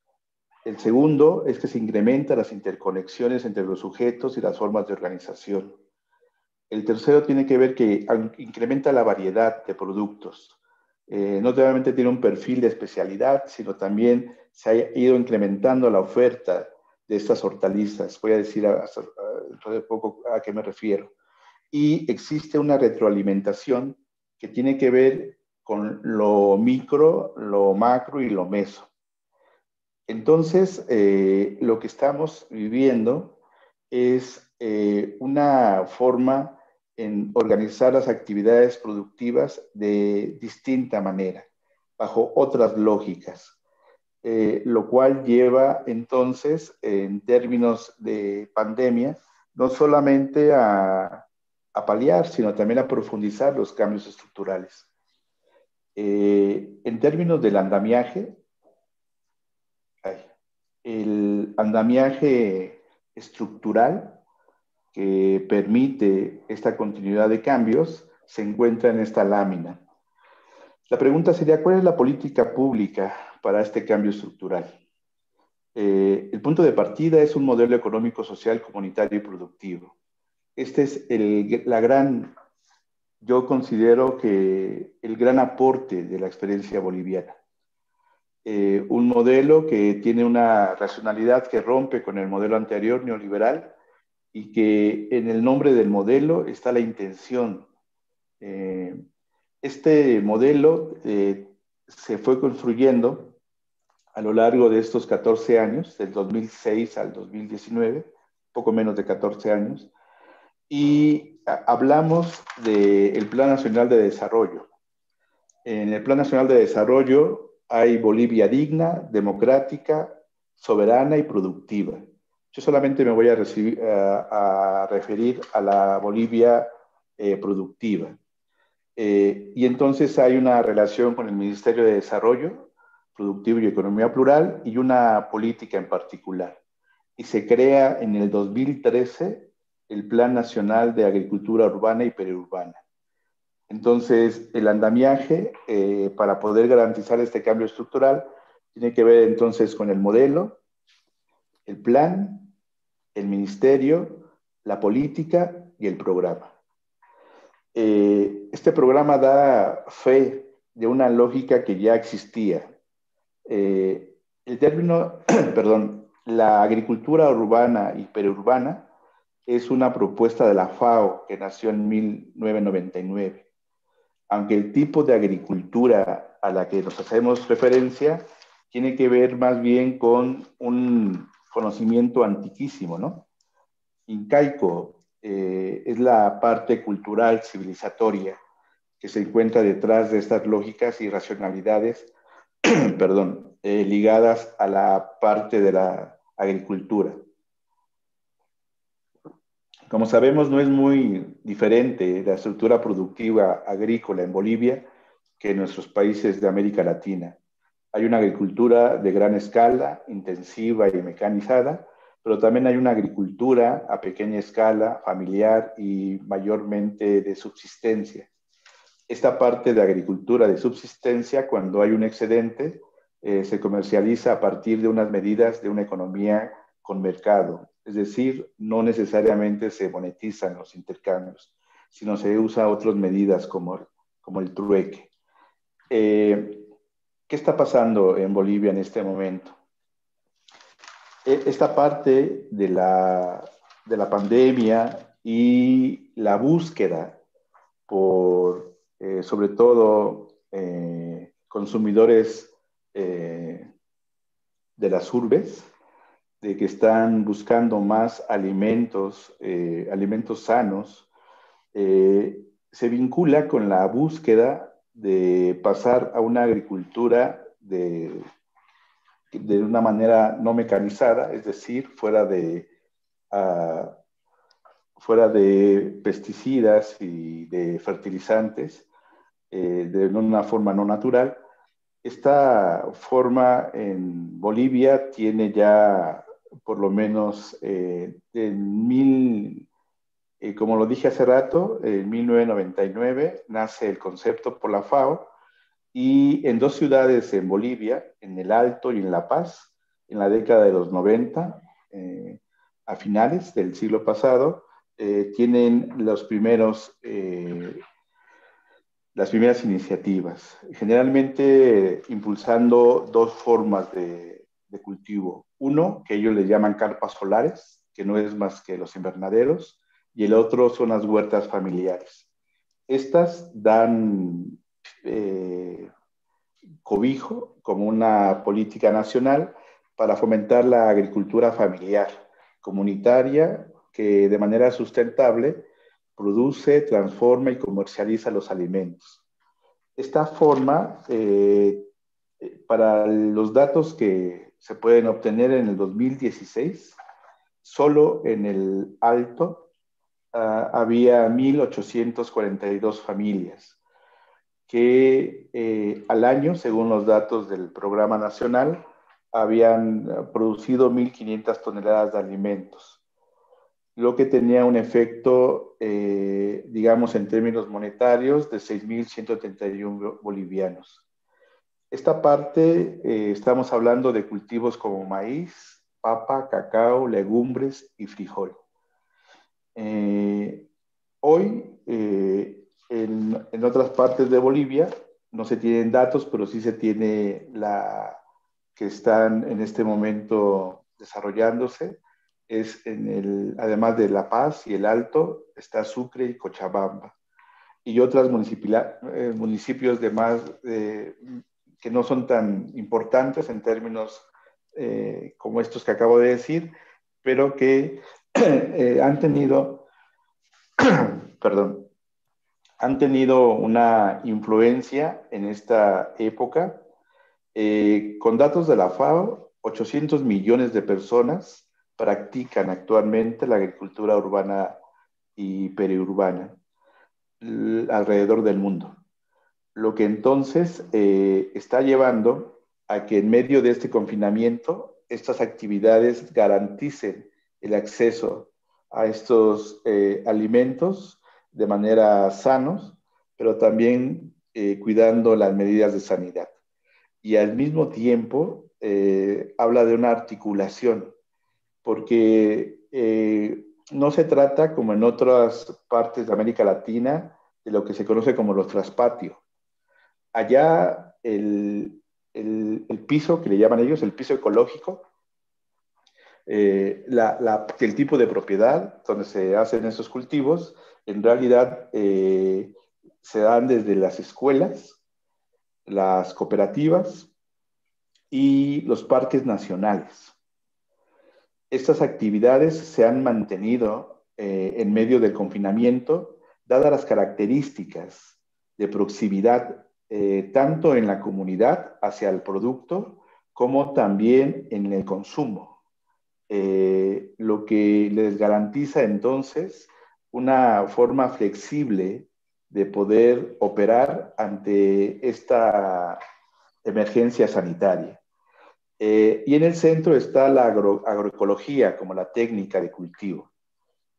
El segundo es que se incrementan las interconexiones entre los sujetos y las formas de organización. El tercero tiene que ver que incrementa la variedad de productos. No solamente tiene un perfil de especialidad, sino también se ha ido incrementando la oferta de estas hortalizas. Voy a decir dentro de poco a qué me refiero. Y existe una retroalimentación que tiene que ver con lo micro, lo macro y lo meso. Entonces, lo que estamos viviendo es una forma en organizar las actividades productivas de distinta manera, bajo otras lógicas, lo cual lleva entonces, en términos de pandemia, no solamente a paliar, sino también a profundizar los cambios estructurales. En términos del andamiaje, el andamiaje estructural que permite esta continuidad de cambios se encuentra en esta lámina. La pregunta sería, ¿cuál es la política pública para este cambio estructural? El punto de partida es un modelo económico, social, comunitario y productivo. Este es yo considero que el gran aporte de la experiencia boliviana. Un modelo que tiene una racionalidad que rompe con el modelo anterior neoliberal y que en el nombre del modelo está la intención. Este modelo se fue construyendo a lo largo de estos 14 años, del 2006 al 2019, poco menos de 14 años, y hablamos del Plan Nacional de Desarrollo. En el Plan Nacional de Desarrollo hay Bolivia digna, democrática, soberana y productiva. Yo solamente me voy a referir a la Bolivia productiva. Y entonces hay una relación con el Ministerio de Desarrollo Productivo y Economía Plural y una política en particular. Y se crea en el 2013 el Plan Nacional de Agricultura Urbana y Periurbana. Entonces, el andamiaje para poder garantizar este cambio estructural tiene que ver entonces con el modelo, el plan, el ministerio, la política y el programa. Este programa da fe de una lógica que ya existía. El término, perdón, la agricultura urbana y periurbana es una propuesta de la FAO que nació en 1999. Aunque el tipo de agricultura a la que nos hacemos referencia tiene que ver más bien con un conocimiento antiquísimo, ¿no? Incaico es la parte cultural civilizatoria que se encuentra detrás de estas lógicas y racionalidades, perdón, ligadas a la parte de la agricultura. Como sabemos, no es muy diferente la estructura productiva agrícola en Bolivia que en nuestros países de América Latina. Hay una agricultura de gran escala, intensiva y mecanizada, pero también hay una agricultura a pequeña escala, familiar y mayormente de subsistencia. Esta parte de agricultura de subsistencia, cuando hay un excedente, se comercializa a partir de unas medidas de una economía con mercado. Es decir, no necesariamente se monetizan los intercambios, sino se usa otras medidas como el trueque. ¿Qué está pasando en Bolivia en este momento? Esta parte de la pandemia y la búsqueda por, sobre todo, consumidores de las urbes, de que están buscando más alimentos, alimentos sanos, se vincula con la búsqueda de pasar a una agricultura de de una manera no mecanizada, es decir, fuera de pesticidas y de fertilizantes, de una forma no natural. Esta forma en Bolivia tiene ya por lo menos como lo dije hace rato, en 1999 nace el concepto por la FAO, y en 2 ciudades en Bolivia, en El Alto y en La Paz, en la década de los 90, a finales del siglo pasado, tienen las primeras iniciativas, generalmente impulsando 2 formas de cultivo. Uno, que ellos le llaman carpas solares, que no es más que los invernaderos, y el otro son las huertas familiares. Estas dan cobijo como una política nacional para fomentar la agricultura familiar, comunitaria, que de manera sustentable produce, transforma y comercializa los alimentos. Esta forma, para los datos que se pueden obtener en el 2016, solo en el Alto había 1.842 familias que al año, según los datos del Programa Nacional, habían producido 1.500 toneladas de alimentos, lo que tenía un efecto, digamos, en términos monetarios, de 6.131 bolivianos. Esta parte, estamos hablando de cultivos como maíz, papa, cacao, legumbres y frijol. Hoy, en otras partes de Bolivia, no se tienen datos, pero sí se tiene que están en este momento desarrollándose, además de La Paz y El Alto, está Sucre y Cochabamba, y otros municipios que no son tan importantes en términos como estos que acabo de decir, pero que han tenido una influencia en esta época. Con datos de la FAO, 800 millones de personas practican actualmente la agricultura urbana y periurbana alrededor del mundo, lo que entonces está llevando a que en medio de este confinamiento estas actividades garanticen el acceso a estos alimentos de manera sanos, pero también cuidando las medidas de sanidad. Y al mismo tiempo habla de una articulación, porque no se trata, como en otras partes de América Latina, de lo que se conoce como los traspatios. Allá el piso, que le llaman ellos, el piso ecológico, el tipo de propiedad donde se hacen esos cultivos, en realidad se dan desde las escuelas, las cooperativas y los parques nacionales. Estas actividades se han mantenido en medio del confinamiento, dadas las características de proximidad, tanto en la comunidad hacia el producto, como también en el consumo. Lo que les garantiza entonces una forma flexible de poder operar ante esta emergencia sanitaria. Y en el centro está la agroecología como la técnica de cultivo,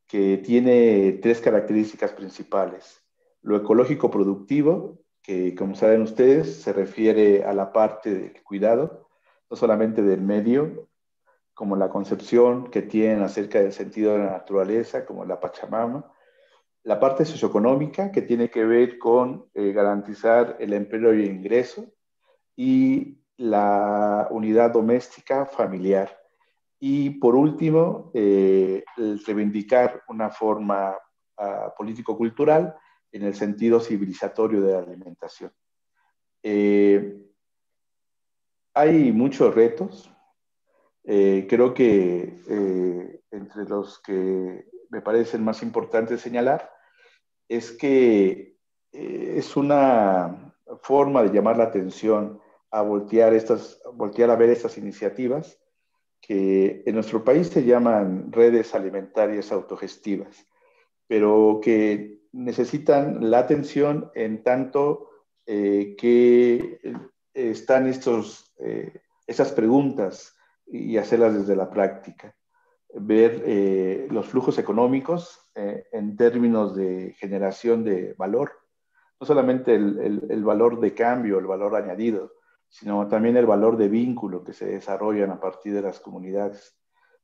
que tiene 3 características principales. Lo ecológico productivo, que como saben ustedes, se refiere a la parte del cuidado, no solamente del medio, como la concepción que tienen acerca del sentido de la naturaleza, como la Pachamama. La parte socioeconómica, que tiene que ver con garantizar el empleo y el ingreso, y la unidad doméstica familiar. Y por último, el reivindicar una forma político-cultural en el sentido civilizatorio de la alimentación. Hay muchos retos. Creo que entre los que me parecen más importantes señalar es que es una forma de llamar la atención a voltear a ver estas iniciativas que en nuestro país se llaman redes alimentarias autogestivas, pero que necesitan la atención en tanto que están esas preguntas y hacerlas desde la práctica. Ver los flujos económicos en términos de generación de valor, no solamente el valor de cambio, el valor añadido, sino también el valor de vínculo que se desarrollan a partir de las comunidades,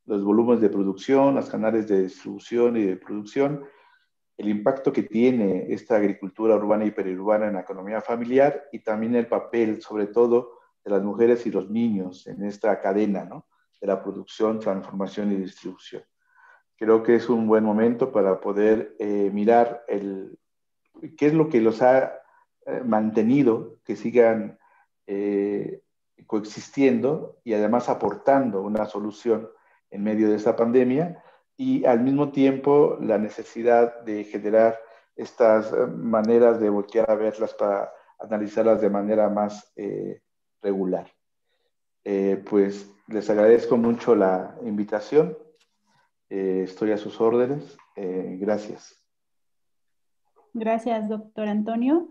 los volúmenes de producción, los canales de distribución y de producción, el impacto que tiene esta agricultura urbana y periurbana en la economía familiar y también el papel, sobre todo, de las mujeres y los niños en esta cadena, ¿no?, de la producción, transformación y distribución. Creo que es un buen momento para poder mirar qué es lo que los ha mantenido, que sigan coexistiendo y además aportando una solución en medio de esta pandemia, y al mismo tiempo la necesidad de generar estas maneras de voltear a verlas para analizarlas de manera más regular. Pues les agradezco mucho la invitación. Estoy a sus órdenes. Gracias. Gracias, doctor Antonio.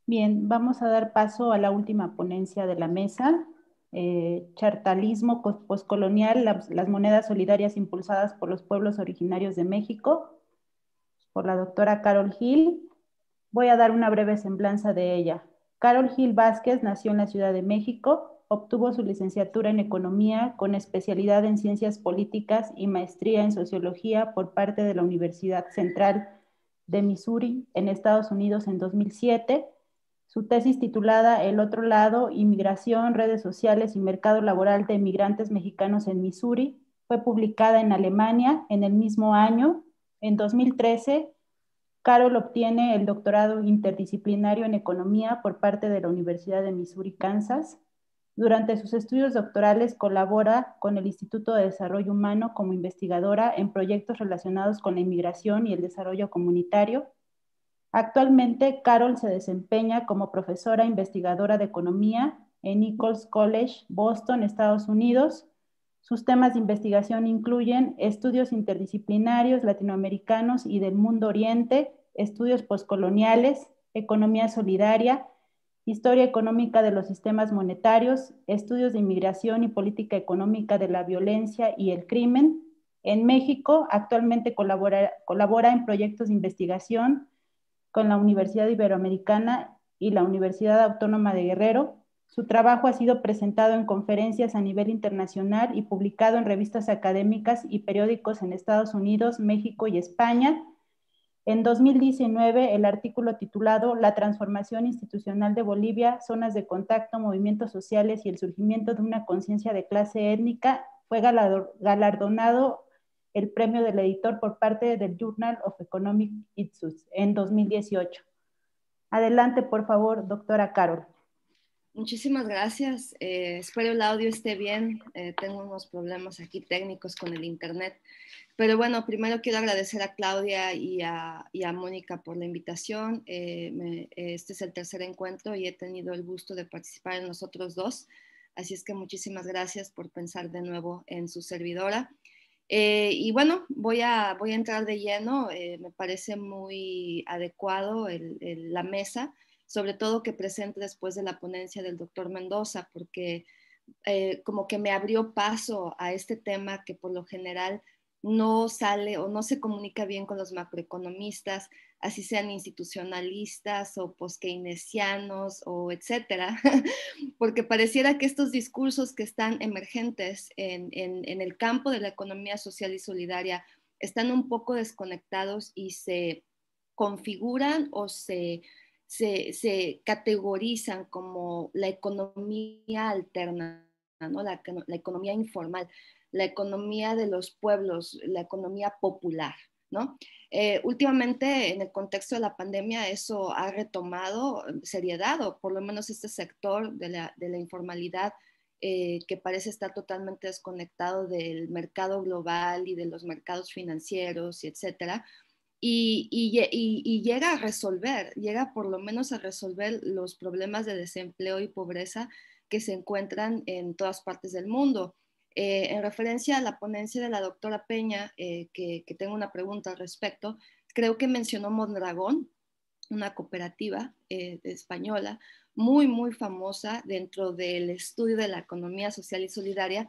Bien, vamos a dar paso a la última ponencia de la mesa. Chartalismo postcolonial, las monedas solidarias impulsadas por los pueblos originarios de México, por la doctora Carol Gil. Voy a dar una breve semblanza de ella. Carol Gil Vázquez nació en la Ciudad de México, obtuvo su licenciatura en Economía con especialidad en Ciencias Políticas y maestría en Sociología por parte de la Universidad Central de Missouri en Estados Unidos en 2007. Su tesis titulada El otro lado, inmigración, redes sociales y mercado laboral de migrantes mexicanos en Missouri fue publicada en Alemania en el mismo año. En 2013, Carol obtiene el doctorado interdisciplinario en economía por parte de la Universidad de Missouri, Kansas. Durante sus estudios doctorales colabora con el Instituto de Desarrollo Humano como investigadora en proyectos relacionados con la inmigración y el desarrollo comunitario. Actualmente, Carol se desempeña como profesora investigadora de economía en Nichols College, Boston, Estados Unidos. Sus temas de investigación incluyen estudios interdisciplinarios latinoamericanos y del Mundo Oriente, estudios postcoloniales, economía solidaria, historia económica de los sistemas monetarios, estudios de inmigración y política económica de la violencia y el crimen. En México, actualmente colabora en proyectos de investigación con la Universidad Iberoamericana y la Universidad Autónoma de Guerrero. Su trabajo ha sido presentado en conferencias a nivel internacional y publicado en revistas académicas y periódicos en Estados Unidos, México y España. En 2019, el artículo titulado La transformación institucional de Bolivia, zonas de contacto, movimientos sociales y el surgimiento de una conciencia de clase étnica fue galardonado el premio del editor por parte del Journal of Economic Issues en 2018. Adelante, por favor, doctora Carol. Muchísimas gracias. Espero el audio esté bien. Tengo unos problemas aquí técnicos con el internet. Pero bueno, primero quiero agradecer a Claudia y a Mónica por la invitación. Este es el tercer encuentro y he tenido el gusto de participar en los otros dos. Así es que muchísimas gracias por pensar de nuevo en su servidora. Y bueno, voy a entrar de lleno. Me parece muy adecuado la mesa, sobre todo que presente después de la ponencia del doctor Mendoza, porque como que me abrió paso a este tema que por lo general no sale o no se comunica bien con los macroeconomistas, así sean institucionalistas o post-keynesianos o etcétera, porque pareciera que estos discursos que están emergentes en el campo de la economía social y solidaria están un poco desconectados y se configuran o se categorizan como la economía alterna, ¿no? La economía informal, la economía de los pueblos, la economía popular, ¿no? Últimamente, en el contexto de la pandemia, eso ha retomado seriedad, o por lo menos este sector de la informalidad que parece estar totalmente desconectado del mercado global y de los mercados financieros, y etcétera. Y llega a resolver, llega por lo menos a resolver los problemas de desempleo y pobreza que se encuentran en todas partes del mundo. En referencia a la ponencia de la doctora Peña, que tengo una pregunta al respecto, creo que mencionó Mondragón, una cooperativa española muy, muy famosa dentro del estudio de la economía social y solidaria,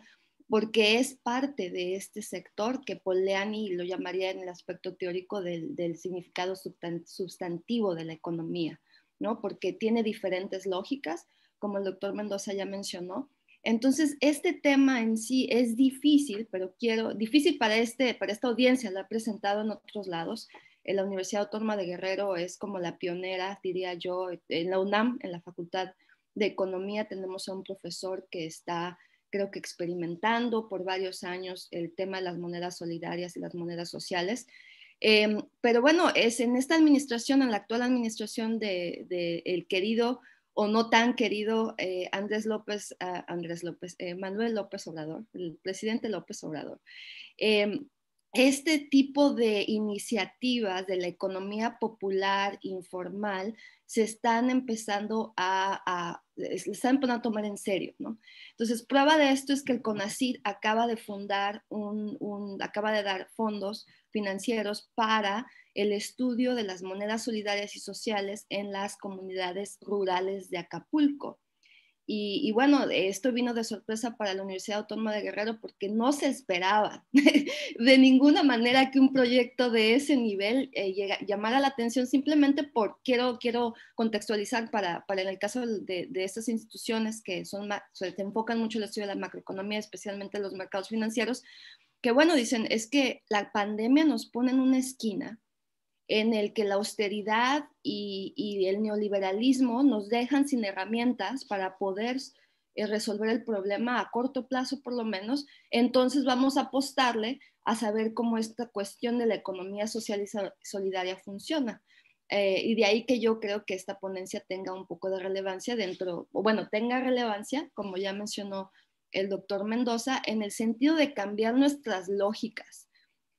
porque es parte de este sector que Polanyi lo llamaría en el aspecto teórico del significado sustantivo de la economía, ¿no? Porque tiene diferentes lógicas, como el doctor Mendoza ya mencionó. Entonces, este tema en sí es difícil, pero difícil para esta audiencia, lo he presentado en otros lados. En la Universidad Autónoma de Guerrero es como la pionera, diría yo. En la UNAM, en la Facultad de Economía, tenemos a un profesor que está, creo que experimentando por varios años el tema de las monedas solidarias y las monedas sociales. Pero bueno, es en esta administración, en la actual administración de el querido o no tan querido Manuel López Obrador, el presidente López Obrador. Este tipo de iniciativas de la economía popular informal se están empezando a tomar en serio, ¿no? Entonces, prueba de esto es que el CONACYT acaba de fundar acaba de dar fondos financieros para el estudio de las monedas solidarias y sociales en las comunidades rurales de Acapulco. Y bueno, esto vino de sorpresa para la Universidad Autónoma de Guerrero porque no se esperaba de ninguna manera que un proyecto de ese nivel llamara la atención, simplemente por, quiero contextualizar para en el caso de estas instituciones que se enfocan mucho en el estudio de la macroeconomía, especialmente los mercados financieros, que bueno, dicen, es que la pandemia nos pone en una esquina en el que la austeridad y el neoliberalismo nos dejan sin herramientas para poder resolver el problema a corto plazo por lo menos. Entonces vamos a apostarle a saber cómo esta cuestión de la economía social y solidaria funciona. Y de ahí que yo creo que esta ponencia tenga un poco de relevancia tenga relevancia, como ya mencionó el doctor Mendoza, en el sentido de cambiar nuestras lógicas,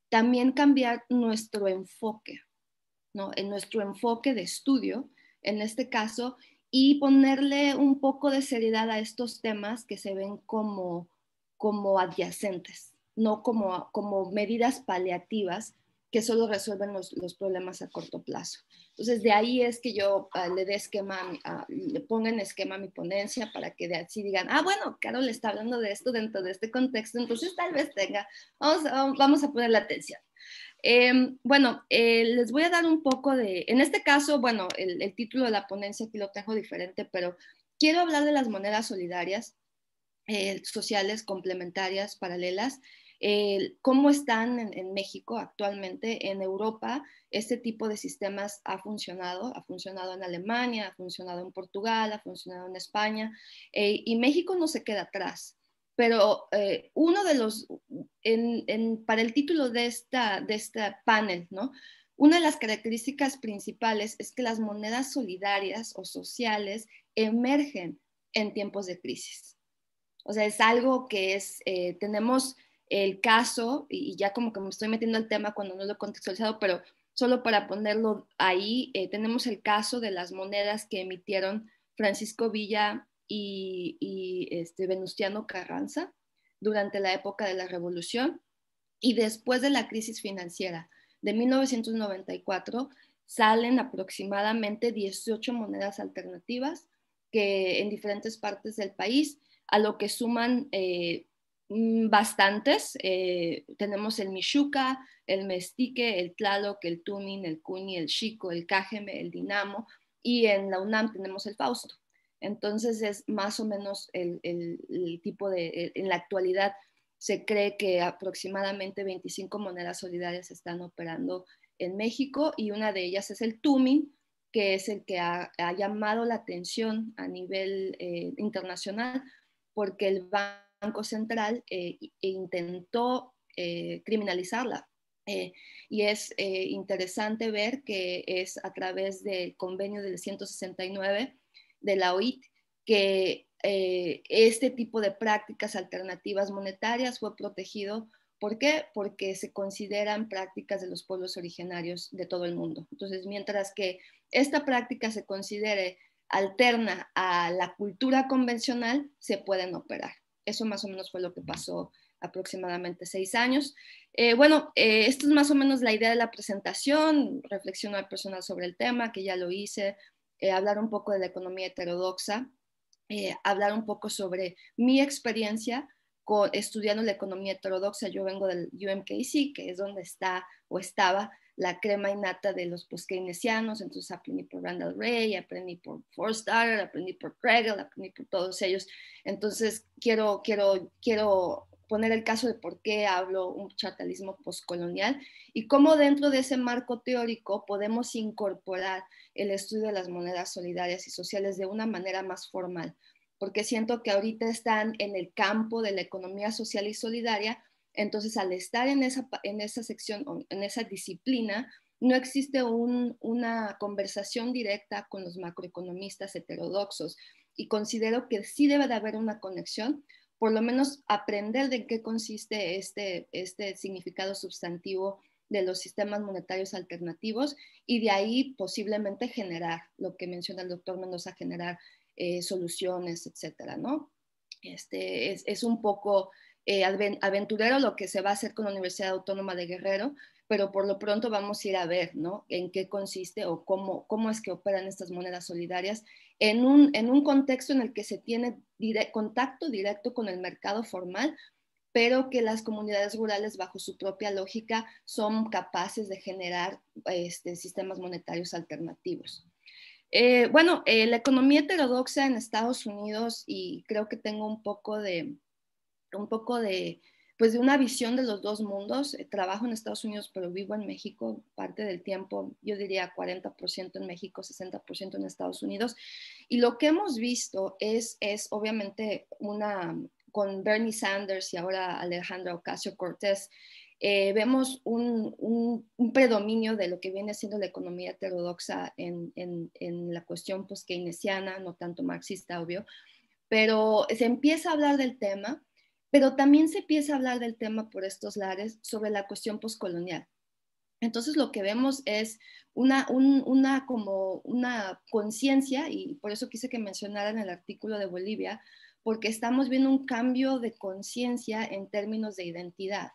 también cambiar nuestro enfoque, ¿no? En nuestro enfoque de estudio, en este caso, y ponerle un poco de seriedad a estos temas que se ven como adyacentes, no como medidas paliativas que solo resuelven los problemas a corto plazo. Entonces, de ahí es que yo le ponga en esquema mi ponencia para que de así digan, bueno, Carol está hablando de esto dentro de este contexto, entonces tal vez vamos a poner la atención. Les voy a dar un poco en este caso, bueno, el título de la ponencia aquí lo tengo diferente, pero quiero hablar de las monedas solidarias, sociales, complementarias, paralelas, cómo están en México actualmente. En Europa este tipo de sistemas ha funcionado en Alemania, ha funcionado en Portugal, ha funcionado en España, y México no se queda atrás. Pero uno de los, para el título de este panel, ¿no? Una de las características principales es que las monedas solidarias o sociales emergen en tiempos de crisis. O sea, es algo que tenemos el caso, y ya como que me estoy metiendo al tema cuando no lo he contextualizado, pero solo para ponerlo ahí, tenemos el caso de las monedas que emitieron Francisco Villa y Venustiano Carranza durante la época de la Revolución, y después de la crisis financiera de 1994 salen aproximadamente 18 monedas alternativas que en diferentes partes del país, a lo que suman bastantes. Tenemos el Mixuca, el Meztique, el Tlaloc, el Tumin, el Cuni, el Xico, el Cájeme, el Dinamo, y en la UNAM tenemos el Fausto. Entonces es más o menos el tipo en la actualidad se cree que aproximadamente 25 monedas solidarias están operando en México, y una de ellas es el Tumin, que es el que ha llamado la atención a nivel internacional, porque el Banco Central intentó criminalizarla. Y es interesante ver que es a través del convenio del 169 de la OIT que este tipo de prácticas alternativas monetarias fue protegido. ¿Por qué? Porque se consideran prácticas de los pueblos originarios de todo el mundo. Entonces, mientras que esta práctica se considere alterna a la cultura convencional se pueden operar. Eso más o menos fue lo que pasó aproximadamente 6 años. Esto es más o menos la idea de la presentación, reflexionar personal sobre el tema, que ya lo hice, hablar un poco de la economía heterodoxa, hablar un poco sobre mi experiencia estudiando la economía heterodoxa. Yo vengo del UMKC, que es donde está o estaba la crema innata de los post-keynesianos. Entonces aprendí por Randall Wray, aprendí por Forstater, aprendí por Kregel, aprendí por todos ellos. Entonces quiero poner el caso de por qué hablo un chartalismo postcolonial y cómo dentro de ese marco teórico podemos incorporar el estudio de las monedas solidarias y sociales de una manera más formal, porque siento que ahorita están en el campo de la economía social y solidaria. Entonces, al estar en esa sección, en esa disciplina, no existe una conversación directa con los macroeconomistas heterodoxos, y considero que sí debe de haber una conexión, por lo menos aprender de qué consiste este significado sustantivo de los sistemas monetarios alternativos, y de ahí posiblemente generar, lo que menciona el doctor Mendoza, generar soluciones, etcétera, ¿no? Es un poco aventurero lo que se va a hacer con la Universidad Autónoma de Guerrero, pero por lo pronto vamos a ir a ver, ¿no?, en qué consiste o cómo es que operan estas monedas solidarias en un contexto en el que se tiene contacto directo con el mercado formal, pero que las comunidades rurales, bajo su propia lógica, son capaces de generar sistemas monetarios alternativos. La economía heterodoxa en Estados Unidos, y creo que tengo un poco de una visión de los dos mundos. Trabajo en Estados Unidos, pero vivo en México parte del tiempo. Yo diría 40% en México, 60% en Estados Unidos. Y lo que hemos visto es obviamente con Bernie Sanders y ahora Alejandra Ocasio-Cortez, vemos un predominio de lo que viene siendo la economía heterodoxa en la cuestión post-keynesiana, no tanto marxista, obvio, pero se empieza a hablar del tema, pero también se empieza a hablar del tema por estos lares sobre la cuestión postcolonial. Entonces lo que vemos es una conciencia, y por eso quise que mencionaran el artículo de Bolivia, porque estamos viendo un cambio de conciencia en términos de identidad.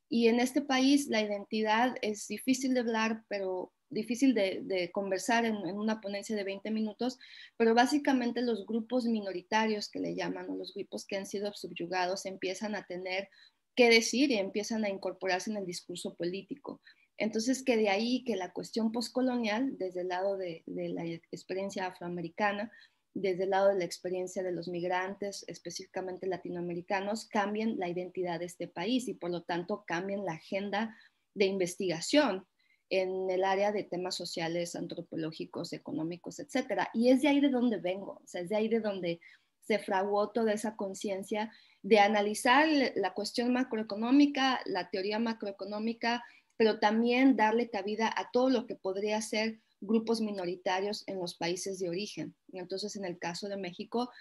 Y en este país la identidad es difícil de hablar, pero difícil de conversar en una ponencia de 20 minutos, pero básicamente los grupos minoritarios que le llaman, o los grupos que han sido subyugados, empiezan a tener que decir y empiezan a incorporarse en el discurso político. Entonces, que de ahí que la cuestión postcolonial, desde el lado de la experiencia afroamericana, desde el lado de la experiencia de los migrantes, específicamente latinoamericanos, cambien la identidad de este país y por lo tanto cambien la agenda de investigación en el área de temas sociales, antropológicos, económicos, etcétera. Y es de ahí de donde vengo, o sea, es de ahí de donde se fraguó toda esa conciencia de analizar la cuestión macroeconómica, la teoría macroeconómica, pero también darle cabida a todo lo que podría ser grupos minoritarios en los países de origen. Y entonces, en el caso de México,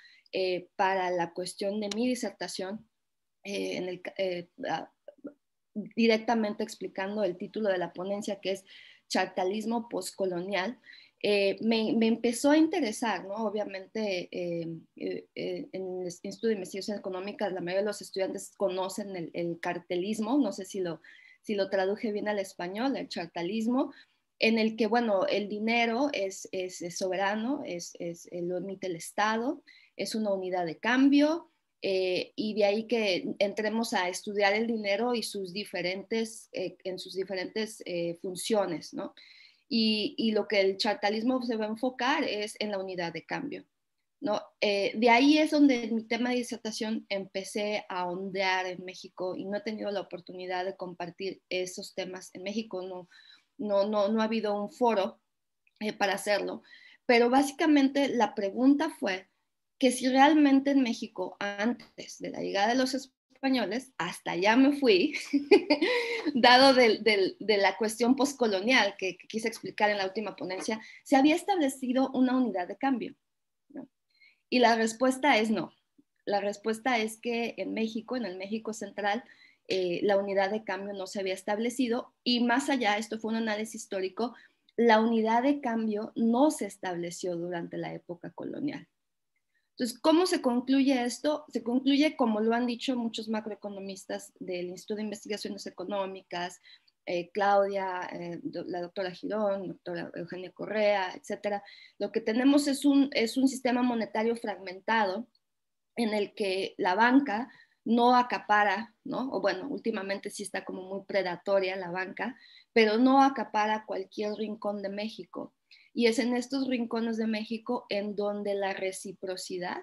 para la cuestión de mi disertación, directamente explicando el título de la ponencia, que es Chartalismo Postcolonial, me empezó a interesar, ¿no? Obviamente, en el Instituto de Investigaciones Económicas, la mayoría de los estudiantes conocen el cartelismo, no sé si lo traduje bien al español, el chartalismo, en el que, bueno, el dinero es soberano, lo emite el Estado, es una unidad de cambio, y de ahí que entremos a estudiar el dinero y en sus diferentes funciones, ¿no? Y lo que el chartalismo se va a enfocar es en la unidad de cambio, ¿no? De ahí es donde en mi tema de disertación empecé a ondear en México, y no he tenido la oportunidad de compartir esos temas en México, no ha habido un foro para hacerlo, pero básicamente la pregunta fue que si realmente en México, antes de la llegada de los españoles, hasta allá me fui, dado de la cuestión postcolonial que quise explicar en la última ponencia, se había establecido una unidad de cambio, ¿no? Y la respuesta es no. La respuesta es que en México, en el México central, la unidad de cambio no se había establecido, y más allá, esto fue un análisis histórico, la unidad de cambio no se estableció durante la época colonial. Entonces, ¿cómo se concluye esto? Se concluye, como lo han dicho muchos macroeconomistas del Instituto de Investigaciones Económicas, Claudia, la doctora Girón, doctora Eugenia Correa, etcétera. Lo que tenemos es un sistema monetario fragmentado en el que la banca no acapara, ¿no? O bueno, últimamente sí está como muy predatoria la banca, pero no acapara cualquier rincón de México. Y es en estos rincones de México en donde la reciprocidad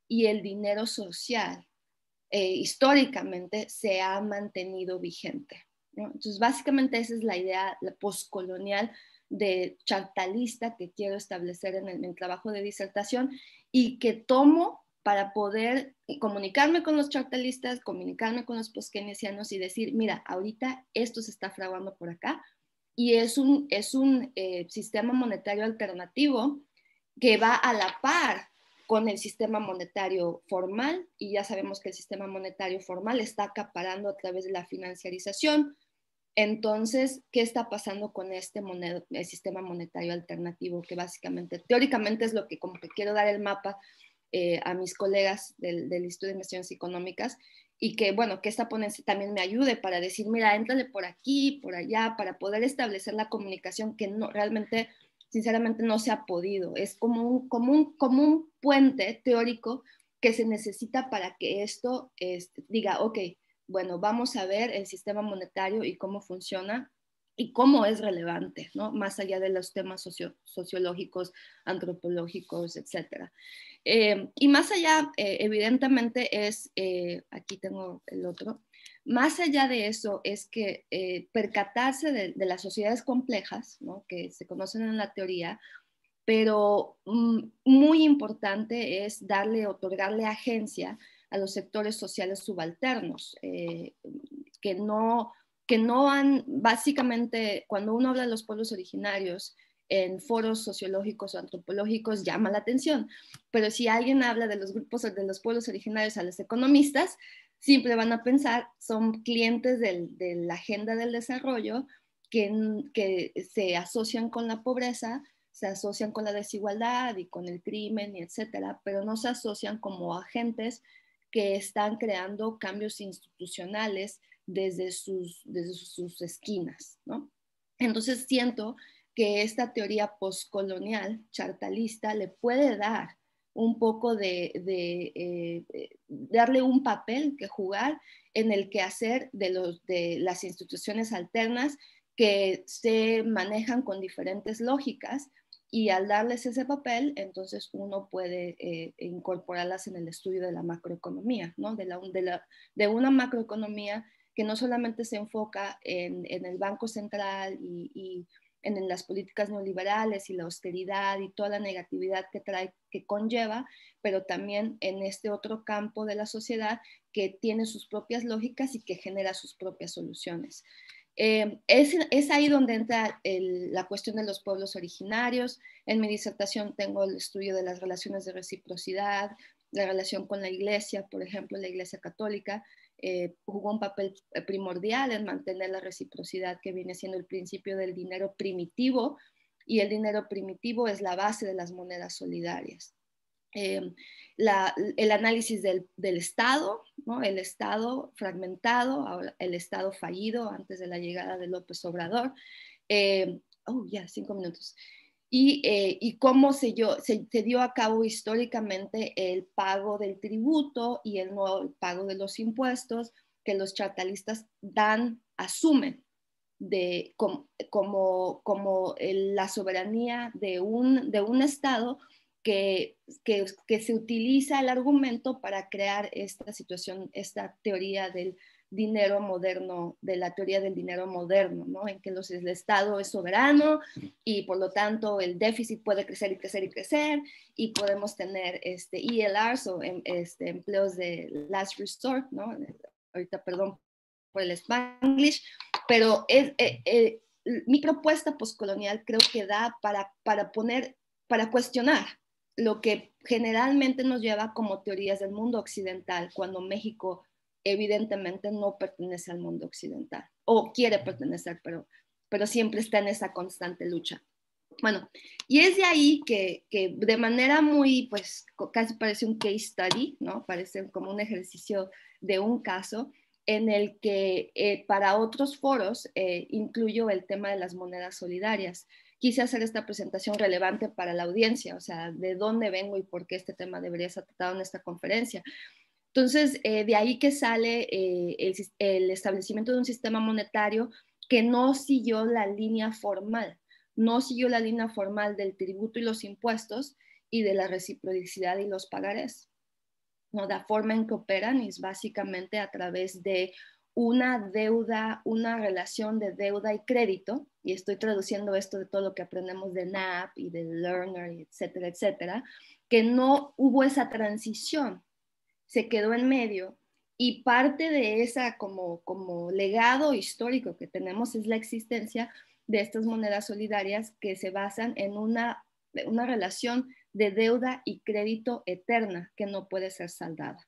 y el dinero social históricamente se ha mantenido vigente, ¿no? Entonces, básicamente esa es la idea postcolonial de chartalista que quiero establecer en el trabajo de disertación y que tomo para poder comunicarme con los chartalistas, comunicarme con los postkeynesianos y decir, mira, ahorita esto se está fraguando por acá y es un sistema monetario alternativo que va a la par con el sistema monetario formal, y ya sabemos que el sistema monetario formal está acaparando a través de la financiarización. Entonces, ¿qué está pasando con el sistema monetario alternativo? Que básicamente, teóricamente es lo que como que quiero dar el mapa a mis colegas del Instituto de Investigaciones Económicas, y que, bueno, que esta ponencia también me ayude para decir, mira, éntrale por aquí, por allá, para poder establecer la comunicación que no, realmente, sinceramente, no se ha podido. Es como un puente teórico que se necesita para que esto diga, ok, bueno, vamos a ver el sistema monetario y cómo funciona y cómo es relevante, ¿no? Más allá de los temas sociológicos, antropológicos, etcétera. Y más allá, evidentemente es, aquí tengo el otro, más allá de eso es que percatarse de las sociedades complejas, ¿no? Que se conocen en la teoría, pero muy importante es otorgarle agencia a los sectores sociales subalternos, que no han, básicamente, cuando uno habla de los pueblos originarios, en foros sociológicos o antropológicos llama la atención, pero si alguien habla de los grupos de los pueblos originarios a los economistas, siempre van a pensar, son clientes de la agenda del desarrollo que se asocian con la pobreza, se asocian con la desigualdad y con el crimen, y etcétera, pero no se asocian como agentes que están creando cambios institucionales desde sus esquinas, ¿no? Entonces siento que esta teoría postcolonial, chartalista, le puede dar un poco darle un papel que jugar en el quehacer de las instituciones alternas que se manejan con diferentes lógicas, y al darles ese papel, entonces uno puede incorporarlas en el estudio de la macroeconomía, ¿no? De una macroeconomía que no solamente se enfoca en el Banco Central y en las políticas neoliberales y la austeridad y toda la negatividad que conlleva, pero también en este otro campo de la sociedad que tiene sus propias lógicas y que genera sus propias soluciones. Es ahí donde entra la cuestión de los pueblos originarios. En mi disertación tengo el estudio de las relaciones de reciprocidad, la relación con la iglesia, por ejemplo, la iglesia católica jugó un papel primordial en mantener la reciprocidad, que viene siendo el principio del dinero primitivo, y el dinero primitivo es la base de las monedas solidarias. El análisis del Estado, ¿no? El Estado fragmentado, ahora el Estado fallido antes de la llegada de López Obrador. 5 minutos. Y cómo se dio a cabo históricamente el pago del tributo y el pago de los impuestos que los chartalistas asumen como la soberanía de un Estado que se utiliza el argumento para crear esta situación, esta teoría del dinero moderno, de la teoría del dinero moderno, ¿no? En que el Estado es soberano y por lo tanto el déficit puede crecer y crecer y crecer, y podemos tener ELRs o empleos de last resort, ¿no? Ahorita perdón por el Spanglish, pero mi propuesta postcolonial creo que da para cuestionar lo que generalmente nos lleva como teorías del mundo occidental, cuando México evidentemente no pertenece al mundo occidental, o quiere pertenecer, pero siempre está en esa constante lucha. Bueno, y es de ahí que de manera muy, pues casi parece un case study, ¿no? Parece como un ejercicio de un caso en el que para otros foros incluyo el tema de las monedas solidarias. Quise hacer esta presentación relevante para la audiencia, o sea, de dónde vengo y por qué este tema debería ser tratado en esta conferencia. Entonces, de ahí que sale el establecimiento de un sistema monetario que no siguió la línea formal. No siguió la línea formal del tributo y los impuestos y de la reciprocidad y los pagarés. ¿No? La forma en que operan es básicamente a través de una deuda, una relación de deuda y crédito, y estoy traduciendo esto de todo lo que aprendemos de NAP y de Lerner, etcétera, etcétera, que no hubo esa transición, se quedó en medio. Y parte de esa como legado histórico que tenemos es la existencia de estas monedas solidarias que se basan en una relación de deuda y crédito eterna que no puede ser saldada.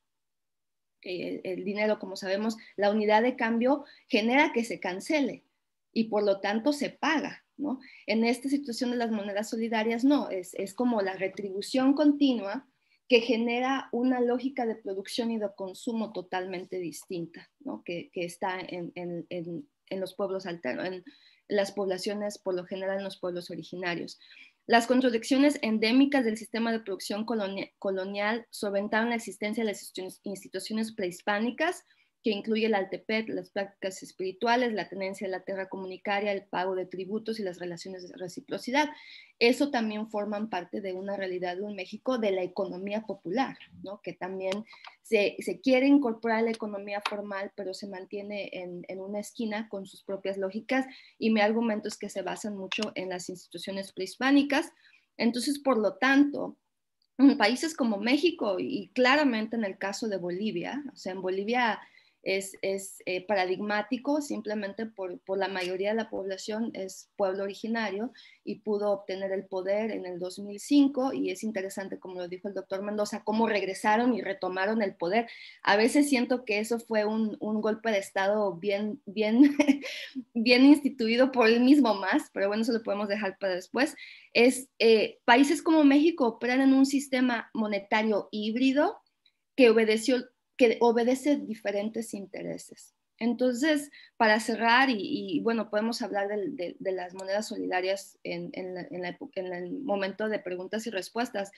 El dinero, como sabemos, la unidad de cambio genera que se cancele y por lo tanto se paga, ¿no? En esta situación de las monedas solidarias no, es como la retribución continua que genera una lógica de producción y de consumo totalmente distinta, ¿no? que está en los pueblos alternos, en las poblaciones, por lo general en los pueblos originarios. Las contradicciones endémicas del sistema de producción colonial solventaron la existencia de las instituciones prehispánicas, que incluye el altepet, las prácticas espirituales, la tenencia de la tierra comunitaria, el pago de tributos y las relaciones de reciprocidad. Eso también forman parte de una realidad de un México de la economía popular, ¿no? Que también se quiere incorporar a la economía formal, pero se mantiene en una esquina con sus propias lógicas, y mi argumento es que se basan mucho en las instituciones prehispánicas. Entonces, por lo tanto, en países como México y claramente en el caso de Bolivia, o sea, en Bolivia es paradigmático simplemente por la mayoría de la población es pueblo originario y pudo obtener el poder en el 2005, y es interesante, como lo dijo el doctor Mendoza, cómo regresaron y retomaron el poder. A veces siento que eso fue un golpe de estado bien instituido por él mismo más, pero bueno, eso lo podemos dejar para después. Países como México operan en un sistema monetario híbrido que obedece diferentes intereses. Entonces, para cerrar, y bueno, podemos hablar de las monedas solidarias en el momento de preguntas y respuestas,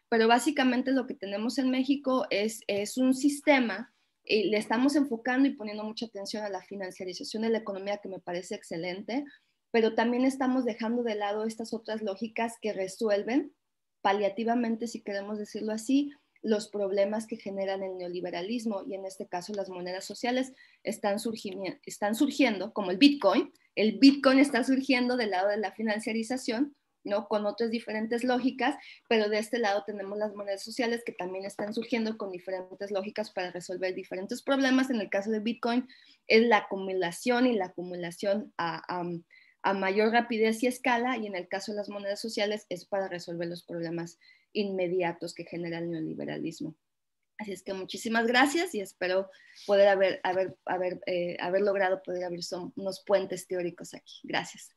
pero básicamente lo que tenemos en México es un sistema, y le estamos enfocando y poniendo mucha atención a la financiarización de la economía, que me parece excelente, pero también estamos dejando de lado estas otras lógicas que resuelven paliativamente, si queremos decirlo así, los problemas que generan el neoliberalismo, y en este caso las monedas sociales están surgiendo como el Bitcoin. El Bitcoin está surgiendo del lado de la financiarización, ¿no? Con otras diferentes lógicas, pero de este lado tenemos las monedas sociales que también están surgiendo con diferentes lógicas para resolver diferentes problemas. En el caso de Bitcoin es la acumulación y la acumulación a mayor rapidez y escala, y en el caso de las monedas sociales es para resolver los problemas inmediatos que genera el neoliberalismo. Así es que muchísimas gracias, y espero poder haber logrado poder abrir unos puentes teóricos aquí. Gracias.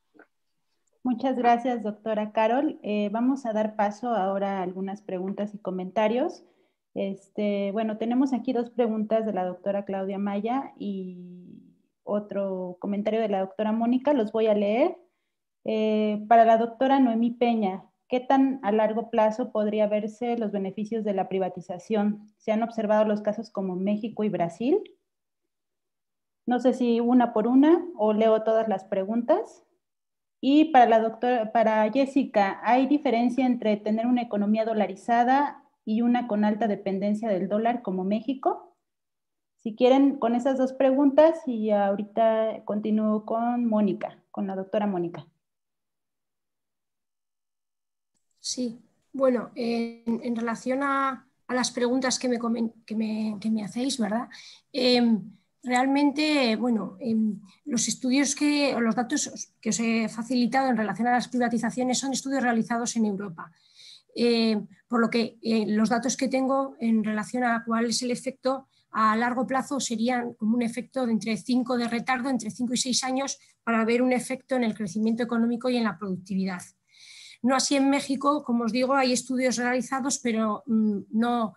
Muchas gracias, doctora Carol. Vamos a dar paso ahora a algunas preguntas y comentarios. Bueno, tenemos aquí dos preguntas de la doctora Claudia Maya y otro comentario de la doctora Mónica. Los voy a leer. Para la doctora Noemí Peña, ¿qué tan a largo plazo podría verse los beneficios de la privatización? ¿Se han observado los casos como México y Brasil? No sé si una por una o leo todas las preguntas. Y para Jessica, ¿hay diferencia entre tener una economía dolarizada y una con alta dependencia del dólar como México? Si quieren, con esas dos preguntas, y ahorita continúo con Mónica, con la doctora Mónica. Sí, bueno, en relación a las preguntas que me hacéis, ¿verdad? Realmente, bueno, los estudios o los datos que os he facilitado en relación a las privatizaciones son estudios realizados en Europa. Por lo que los datos que tengo en relación a cuál es el efecto a largo plazo serían como un efecto de entre 5 de retardo, entre 5 y 6 años, para ver un efecto en el crecimiento económico y en la productividad. No así en México, como os digo, hay estudios realizados, pero no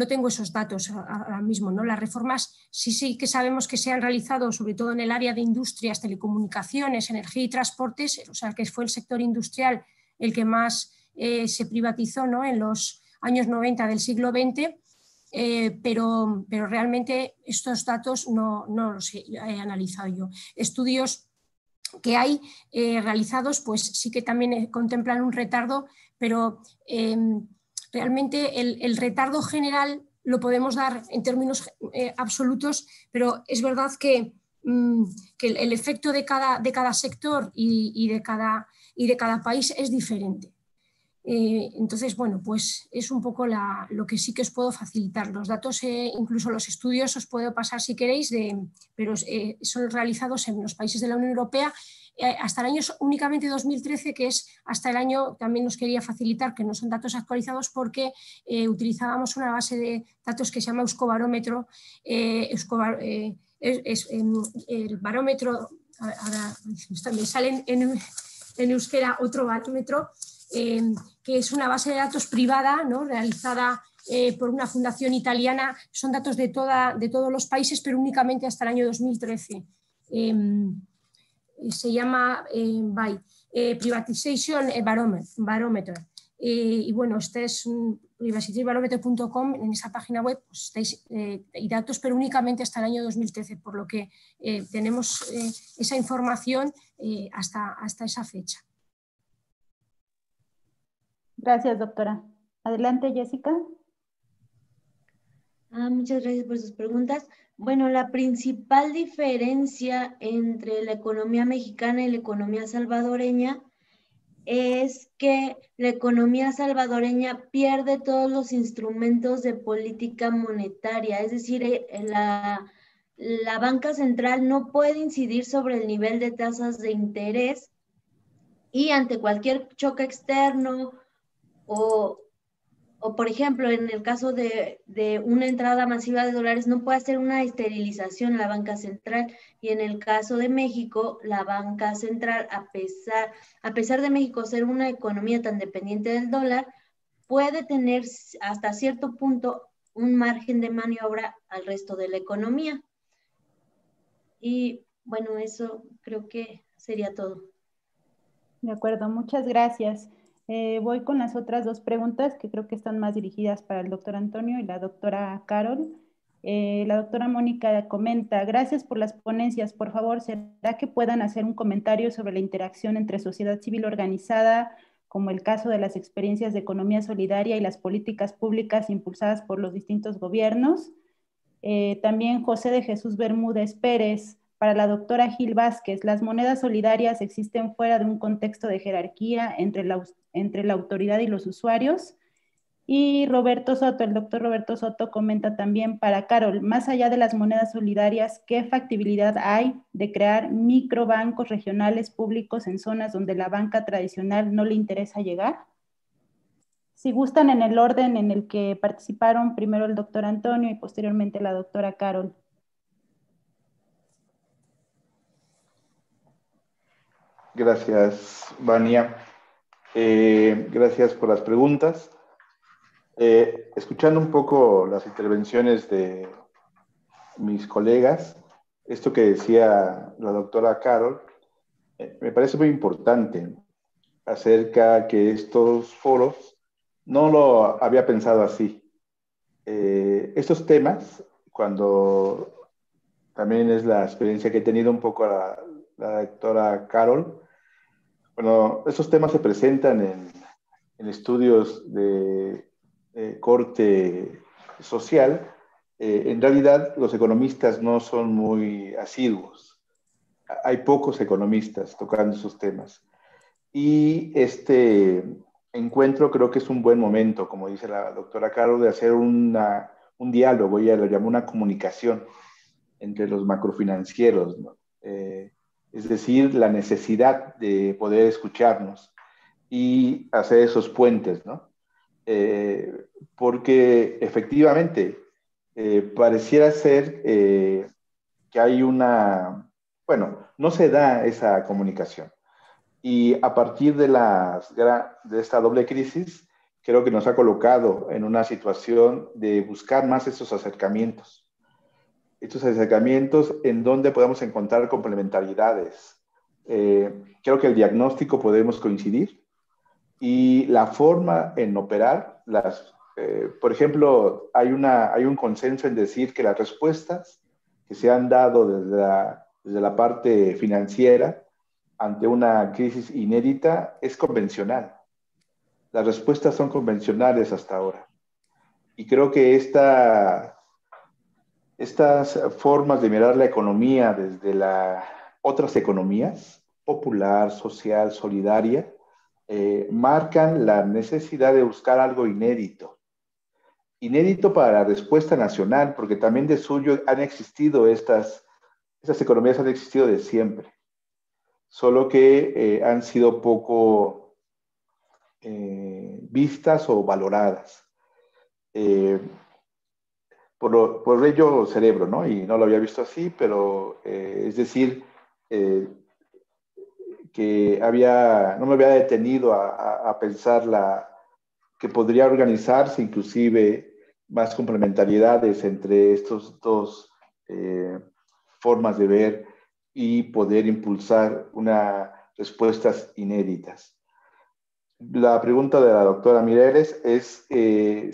tengo esos datos ahora mismo, ¿no? Las reformas sí que sabemos que se han realizado, sobre todo en el área de industrias, telecomunicaciones, energía y transportes, o sea, que fue el sector industrial el que más se privatizó, ¿no?, en los años 90 del siglo XX, pero realmente estos datos no los he analizado yo. Estudios que hay realizados, pues sí que también contemplan un retardo, pero realmente el retardo general lo podemos dar en términos absolutos, pero es verdad que el efecto de cada sector y de cada país es diferente. Entonces, bueno, pues es un poco lo que sí que os puedo facilitar. Los datos, incluso los estudios, os puedo pasar si queréis, pero son realizados en los países de la Unión Europea hasta el año únicamente 2013, que es hasta el año, también os quería facilitar, que no son datos actualizados porque utilizábamos una base de datos que se llama Euskobarómetro. El barómetro, ahora me sale en euskera otro barómetro, que es una base de datos privada, ¿no?, realizada por una fundación italiana. Son datos de todos los países, pero únicamente hasta el año 2013. Se llama Privatization Barometer. Y bueno, este es privacitybarometer.com. En esa página web pues, hay datos, pero únicamente hasta el año 2013, por lo que tenemos esa información hasta esa fecha. Gracias, doctora. Adelante, Jessica. Muchas gracias por sus preguntas. Bueno, la principal diferencia entre la economía mexicana y la economía salvadoreña es que la economía salvadoreña pierde todos los instrumentos de política monetaria, es decir, la banca central no puede incidir sobre el nivel de tasas de interés y ante cualquier choque externo o por ejemplo, en el caso de una entrada masiva de dólares, no puede hacer una esterilización en la banca central. Y en el caso de México, la banca central, a pesar de México ser una economía tan dependiente del dólar, puede tener hasta cierto punto un margen de maniobra al resto de la economía. Y bueno, eso creo que sería todo. De acuerdo, muchas gracias. Voy con las otras dos preguntas que creo que están más dirigidas para el doctor Antonio y la doctora Carol. La doctora Mónica comenta: gracias por las ponencias. Por favor, ¿será que puedan hacer un comentario sobre la interacción entre sociedad civil organizada, como el caso de las experiencias de economía solidaria y las políticas públicas impulsadas por los distintos gobiernos? También José de Jesús Bermúdez Pérez: para la doctora Gil Vázquez, ¿las monedas solidarias existen fuera de un contexto de jerarquía entre la autoridad y los usuarios? Y Roberto Soto, el doctor Roberto Soto comenta también para Carol: más allá de las monedas solidarias, ¿qué factibilidad hay de crear microbancos regionales públicos en zonas donde la banca tradicional no le interesa llegar? Si gustan, en el orden en el que participaron, primero el doctor Antonio y posteriormente la doctora Carol. Gracias, Vania. Gracias por las preguntas. Escuchando un poco las intervenciones de mis colegas, esto que decía la doctora Carol, me parece muy importante acerca que estos foros, no lo había pensado así. Estos temas, cuando también es la experiencia que he tenido un poco la doctora Carol, bueno, estos temas se presentan en estudios de corte social. En realidad, los economistas no son muy asiduos. Hay pocos economistas tocando esos temas. Y este encuentro creo que es un buen momento, como dice la doctora Caro, de hacer un diálogo, ella lo llamó una comunicación entre los macrofinancieros, ¿no? Es decir, la necesidad de poder escucharnos y hacer esos puentes, ¿no? Porque efectivamente pareciera ser que hay bueno, no se da esa comunicación. Y a partir de esta doble crisis, creo que nos ha colocado en una situación de buscar más estos acercamientos. Estos acercamientos en donde podemos encontrar complementariedades. Creo que el diagnóstico podemos coincidir y la forma en operar, por ejemplo, hay un consenso en decir que las respuestas que se han dado desde la parte financiera ante una crisis inédita es convencional. Las respuestas son convencionales hasta ahora. Y creo que estas formas de mirar la economía desde otras economías, popular, social, solidaria, marcan la necesidad de buscar algo inédito. Inédito para la respuesta nacional, porque también de suyo han existido estas economías han existido de siempre, solo que han sido poco vistas o valoradas. Por ello cerebro, ¿no? Y no lo había visto así, pero es decir, que no me había detenido a pensar que podría organizarse inclusive más complementariedades entre estos dos formas de ver y poder impulsar respuestas inéditas. La pregunta de la doctora Mireles es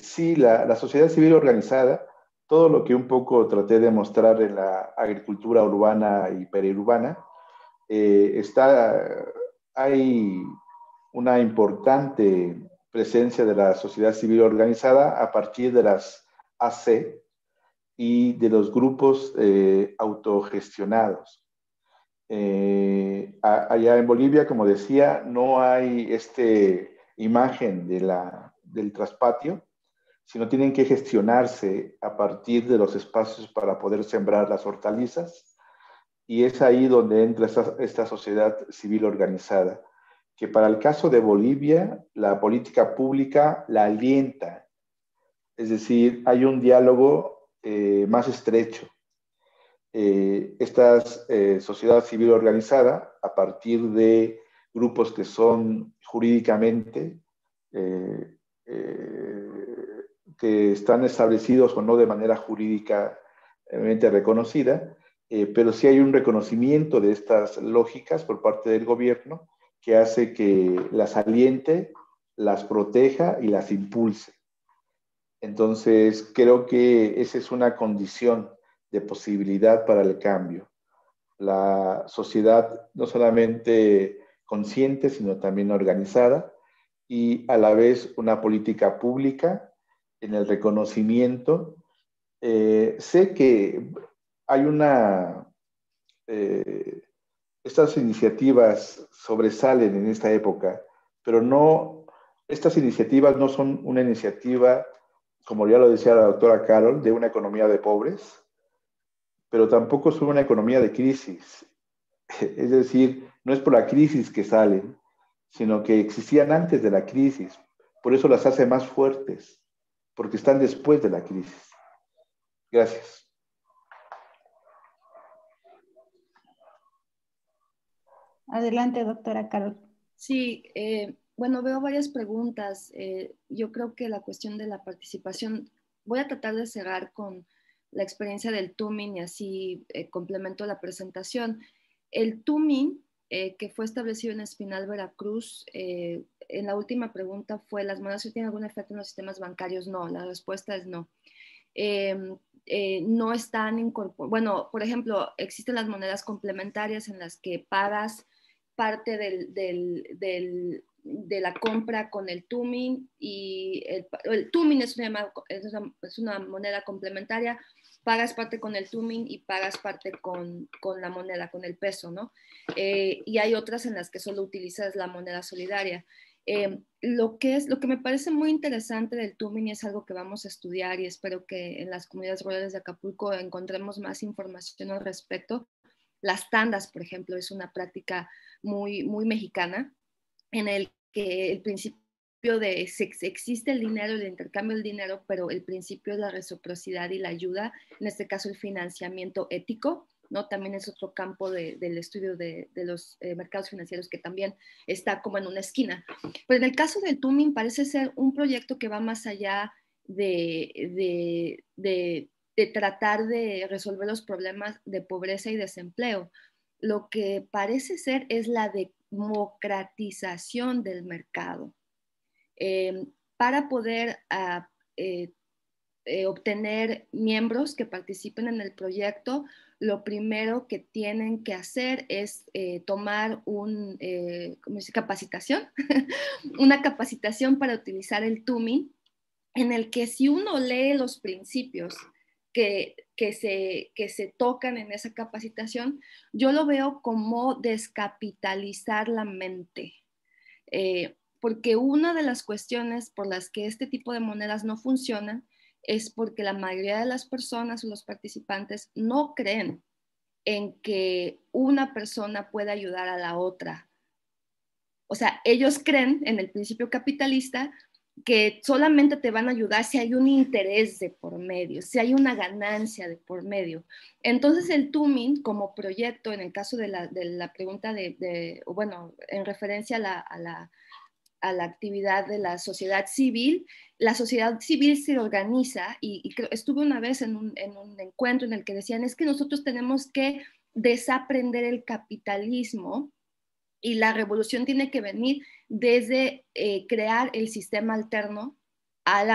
si la sociedad civil organizada, todo lo que un poco traté de mostrar en la agricultura urbana y periurbana, hay una importante presencia de la sociedad civil organizada a partir de las AC y de los grupos autogestionados. Allá en Bolivia, como decía, no hay imagen del traspatio, sino tienen que gestionarse a partir de los espacios para poder sembrar las hortalizas. Y es ahí donde entra esta sociedad civil organizada, que para el caso de Bolivia, la política pública la alienta. Es decir, hay un diálogo más estrecho. Esta sociedad civil organizada, a partir de grupos que son jurídicamente, que están establecidos o no de manera jurídicamente reconocida, pero sí hay un reconocimiento de estas lógicas por parte del gobierno que hace que las aliente, las proteja y las impulse. Entonces, creo que esa es una condición de posibilidad para el cambio. La sociedad no solamente consciente, sino también organizada y a la vez una política pública en el reconocimiento. Sé que hay estas iniciativas sobresalen en esta época, pero estas iniciativas no son una iniciativa, como ya lo decía la doctora Carol, de una economía de pobres, pero tampoco son una economía de crisis. Es decir, no es por la crisis que salen, sino que existían antes de la crisis. Por eso las hace más fuertes, porque están después de la crisis. Gracias. Adelante, doctora Carol. Sí, bueno, veo varias preguntas. Yo creo que la cuestión de la participación, voy a tratar de cerrar con la experiencia del TUMIN y así complemento la presentación. El TUMIN, que fue establecido en Espinal, Veracruz, en la última pregunta fue, ¿las monedas tienen algún efecto en los sistemas bancarios? No, la respuesta es no. No están incorporadas. Bueno, por ejemplo, existen las monedas complementarias en las que pagas parte de la compra con el TUMIN y el TUMIN es una moneda complementaria, pagas parte con el TUMIN y pagas parte con la moneda, con el peso, ¿no? Y hay otras en las que solo utilizas la moneda solidaria. Lo que me parece muy interesante del TUMIN y es algo que vamos a estudiar y espero que en las comunidades rurales de Acapulco encontremos más información al respecto. Las tandas, por ejemplo, es una práctica muy, muy mexicana en el que el principio existe el dinero, el intercambio del dinero, pero el principio es la reciprocidad y la ayuda, en este caso el financiamiento ético ¿no? También es otro campo del estudio de los mercados financieros que también está como en una esquina. Pero en el caso del Tumin parece ser un proyecto que va más allá de tratar de resolver los problemas de pobreza y desempleo. Lo que parece ser es la democratización del mercado. Para poder obtener miembros que participen en el proyecto, lo primero que tienen que hacer es tomar capacitación, una capacitación para utilizar el Tumin, en el que si uno lee los principios que se tocan en esa capacitación, yo lo veo como descapitalizar la mente. Porque una de las cuestiones por las que este tipo de monedas no funcionan es porque la mayoría de las personas o los participantes no creen en que una persona pueda ayudar a la otra. O sea, ellos creen en el principio capitalista que solamente te van a ayudar si hay un interés de por medio, si hay una ganancia de por medio. Entonces el Tumin como proyecto, en el caso de la pregunta bueno, en referencia a la actividad de la sociedad civil se organiza y estuve una vez en un encuentro en el que decían, es que nosotros tenemos que desaprender el capitalismo y la revolución tiene que venir desde crear el sistema alterno al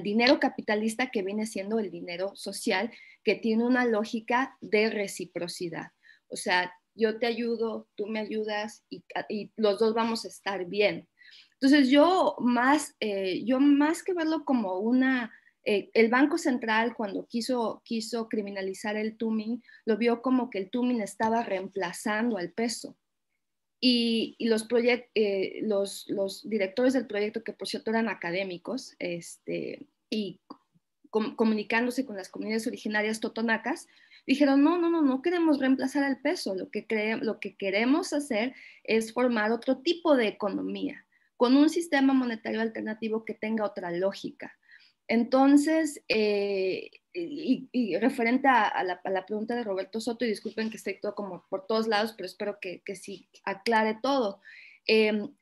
dinero capitalista, que viene siendo el dinero social, que tiene una lógica de reciprocidad. O sea, yo te ayudo, tú me ayudas y los dos vamos a estar bien. Entonces yo más que verlo como el Banco Central, cuando quiso criminalizar el Tumin, lo vio como que el Tumin estaba reemplazando al peso. Y los directores del proyecto, que por cierto eran académicos, y comunicándose con las comunidades originarias totonacas, dijeron, no queremos reemplazar al peso, lo que queremos hacer es formar otro tipo de economía, con un sistema monetario alternativo que tenga otra lógica. Entonces, y referente a la pregunta de Roberto Soto, y disculpen que esté todo como por todos lados, pero espero que sí aclare todo.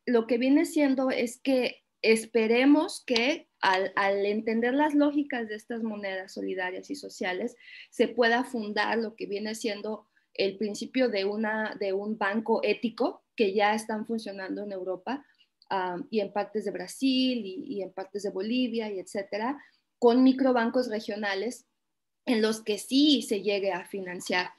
Lo que viene siendo es que esperemos que al entender las lógicas de estas monedas solidarias y sociales, se pueda fundar lo que viene siendo el principio de un banco ético, que ya están funcionando en Europa, y en partes de Brasil y en partes de Bolivia, y etcétera, con microbancos regionales en los que sí se llegue a financiar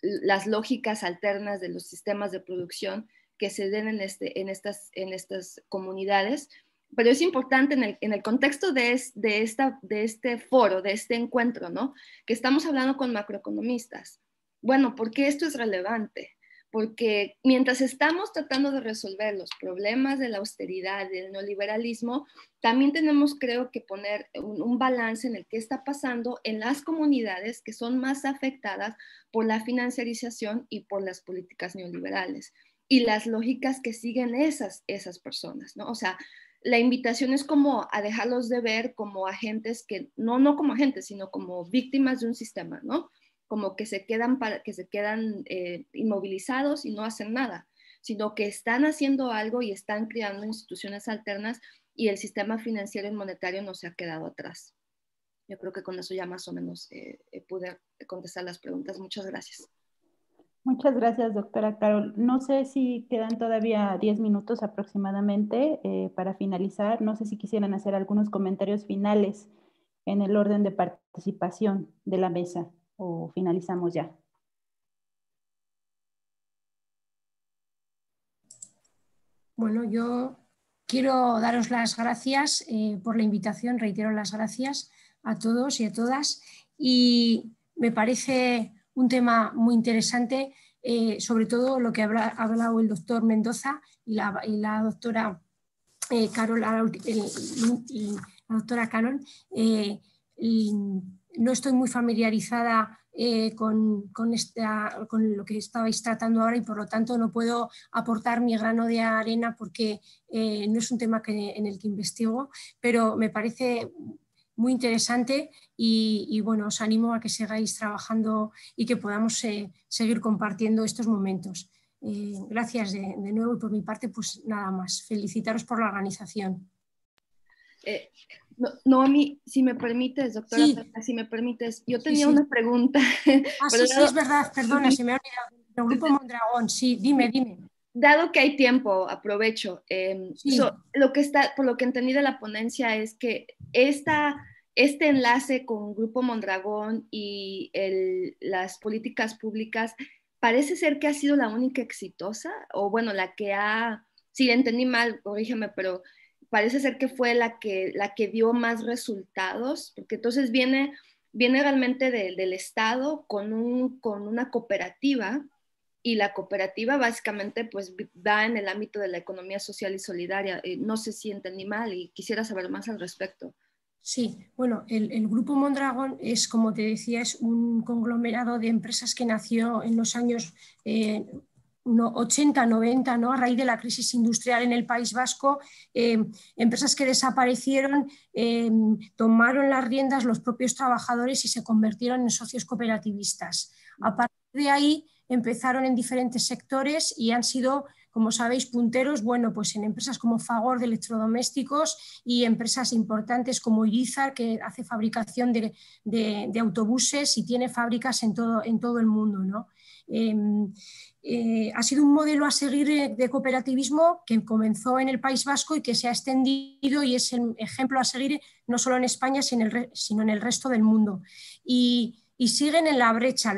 las lógicas alternas de los sistemas de producción que se den en estas comunidades. Pero es importante en el contexto de este foro, de este encuentro, ¿no?, que estamos hablando con macroeconomistas. Bueno, ¿por qué esto es relevante? Porque mientras estamos tratando de resolver los problemas de la austeridad, del neoliberalismo, también tenemos, creo, que poner un balance en el que está pasando en las comunidades que son más afectadas por la financiarización y por las políticas neoliberales, y las lógicas que siguen esas personas, ¿no? O sea, la invitación es como a dejarlos de ver como agentes no como agentes, sino como víctimas de un sistema, ¿no? Como que se quedan inmovilizados y no hacen nada, sino que están haciendo algo y están creando instituciones alternas, y el sistema financiero y monetario no se ha quedado atrás. Yo creo que con eso ya más o menos pude contestar las preguntas. Muchas gracias. Muchas gracias, doctora Carol. No sé si quedan todavía 10 minutos aproximadamente para finalizar. No sé si quisieran hacer algunos comentarios finales en el orden de participación de la mesa, o finalizamos ya. Bueno, yo quiero daros las gracias por la invitación, reitero las gracias a todos y a todas, y me parece un tema muy interesante, sobre todo lo que ha hablado el doctor Mendoza y la doctora Carol, la doctora Carol. No estoy muy familiarizada con lo que estabais tratando ahora, y por lo tanto no puedo aportar mi grano de arena porque no es un tema en el que investigo, pero me parece muy interesante y bueno, os animo a que sigáis trabajando y que podamos seguir compartiendo estos momentos. Gracias de nuevo y por mi parte pues nada más, felicitaros por la organización. Noemí, si me permites, doctora, sí. si me permites, yo tenía una pregunta. Sí, es verdad, perdona, se me ha olvidado. El Grupo Mondragón, sí, dime. Dado que hay tiempo, aprovecho. Sí. Por lo que entendí de la ponencia es que este enlace con Grupo Mondragón y las políticas públicas parece ser que ha sido la única exitosa, o bueno, si entendí mal, corrígeme, pero parece ser que fue la que dio más resultados, porque entonces viene realmente del Estado con una cooperativa, y la cooperativa básicamente pues va en el ámbito de la economía social y solidaria. No sé si entendí mal y quisiera saber más al respecto. Sí, bueno, el Grupo Mondragón es, como te decía, es un conglomerado de empresas que nació en los años 80, 90, ¿no? A raíz de la crisis industrial en el País Vasco, empresas que desaparecieron, tomaron las riendas los propios trabajadores y se convirtieron en socios cooperativistas. A partir de ahí empezaron en diferentes sectores y han sido, como sabéis, punteros, bueno, pues en empresas como Fagor de electrodomésticos y empresas importantes como Irizar, que hace fabricación de autobuses y tiene fábricas en todo el mundo, ¿no? Ha sido un modelo a seguir de cooperativismo que comenzó en el País Vasco y que se ha extendido y es el ejemplo a seguir no solo en España, sino en el resto del mundo. Y siguen en la brecha.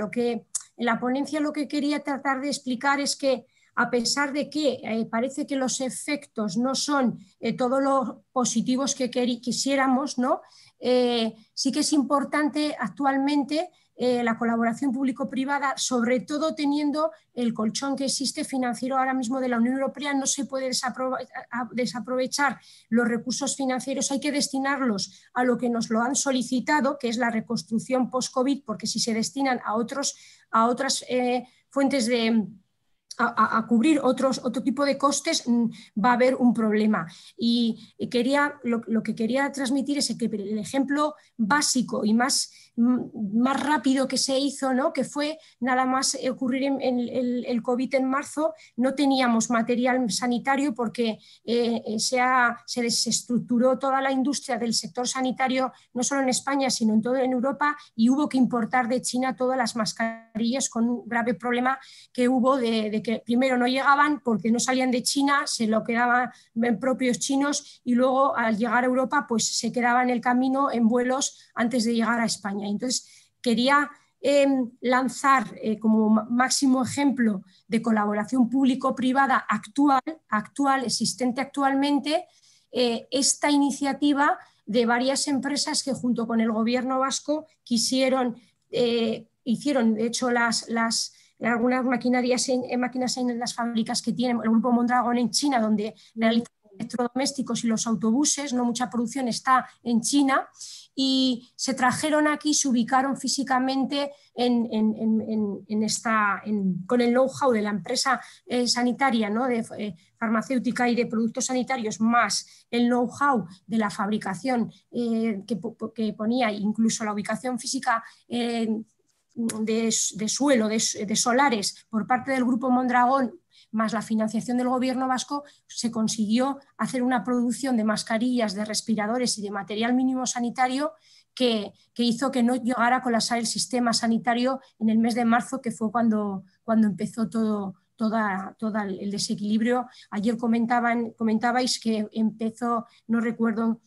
En la ponencia lo que quería tratar de explicar es que, a pesar de que parece que los efectos no son todo lo positivos que quisiéramos, ¿no? Sí que es importante actualmente la colaboración público-privada, sobre todo teniendo el colchón que existe financiero ahora mismo de la Unión Europea. No se puede desaprovechar los recursos financieros, hay que destinarlos a lo que nos lo han solicitado, que es la reconstrucción post-COVID, porque si se destinan a otras fuentes a cubrir otro tipo de costes, va a haber un problema. Y lo que quería transmitir es que el ejemplo básico y más rápido que se hizo, ¿no? Que fue nada más ocurrir en el COVID en marzo, no teníamos material sanitario porque se desestructuró toda la industria del sector sanitario, no solo en España, sino en toda Europa, y hubo que importar de China todas las mascarillas, con un grave problema que hubo de que primero no llegaban porque no salían de China, se lo quedaban propios chinos y luego al llegar a Europa pues se quedaban en el camino en vuelos antes de llegar a España. Entonces quería lanzar como máximo ejemplo de colaboración público-privada actual, existente actualmente, esta iniciativa de varias empresas que junto con el gobierno vasco hicieron de hecho algunas máquinas en las fábricas que tiene el Grupo Mondragón en China, donde realizan electrodomésticos y los autobuses, no mucha producción está en China, y se trajeron aquí, se ubicaron físicamente con el know-how de la empresa sanitaria, ¿no? De farmacéutica y de productos sanitarios, más el know-how de la fabricación que ponía, incluso la ubicación física de suelo, de solares por parte del Grupo Mondragón, más la financiación del gobierno vasco, se consiguió hacer una producción de mascarillas, de respiradores y de material mínimo sanitario que hizo que no llegara a colapsar el sistema sanitario en el mes de marzo, que fue cuando empezó todo el desequilibrio. Ayer comentabais que empezó, no recuerdo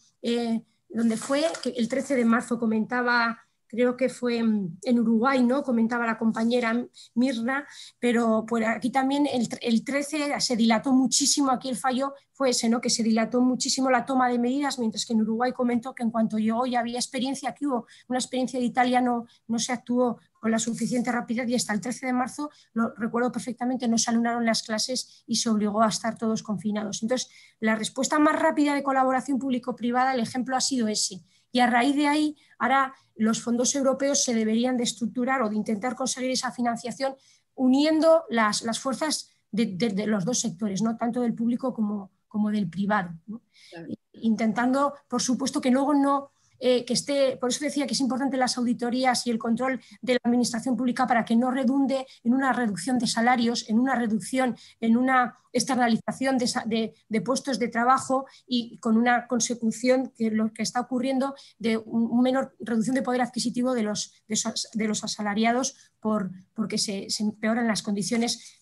dónde fue, que el 13 de marzo comentaba, creo que fue en Uruguay, ¿no? Comentaba la compañera Mirna, pero por aquí también el 13 se dilató muchísimo, aquí el fallo fue ese, ¿no? Que se dilató muchísimo la toma de medidas, mientras que en Uruguay comentó que en cuanto llegó ya había experiencia, aquí hubo una experiencia de Italia, no se actuó con la suficiente rapidez y hasta el 13 de marzo, lo recuerdo perfectamente, no se anularon las clases y se obligó a estar todos confinados. Entonces, la respuesta más rápida de colaboración público-privada, el ejemplo ha sido ese. Y a raíz de ahí, ahora los fondos europeos se deberían de estructurar o de intentar conseguir esa financiación uniendo las fuerzas de los dos sectores, ¿no? Tanto del público como del privado, ¿no? Claro. Intentando, por supuesto, que luego no que esté, por eso decía que es importante las auditorías y el control de la administración pública para que no redunde en una reducción de salarios, en una reducción, en una externalización de puestos de trabajo y con una consecución que lo que está ocurriendo de una menor reducción de poder adquisitivo de los asalariados porque se empeoran las condiciones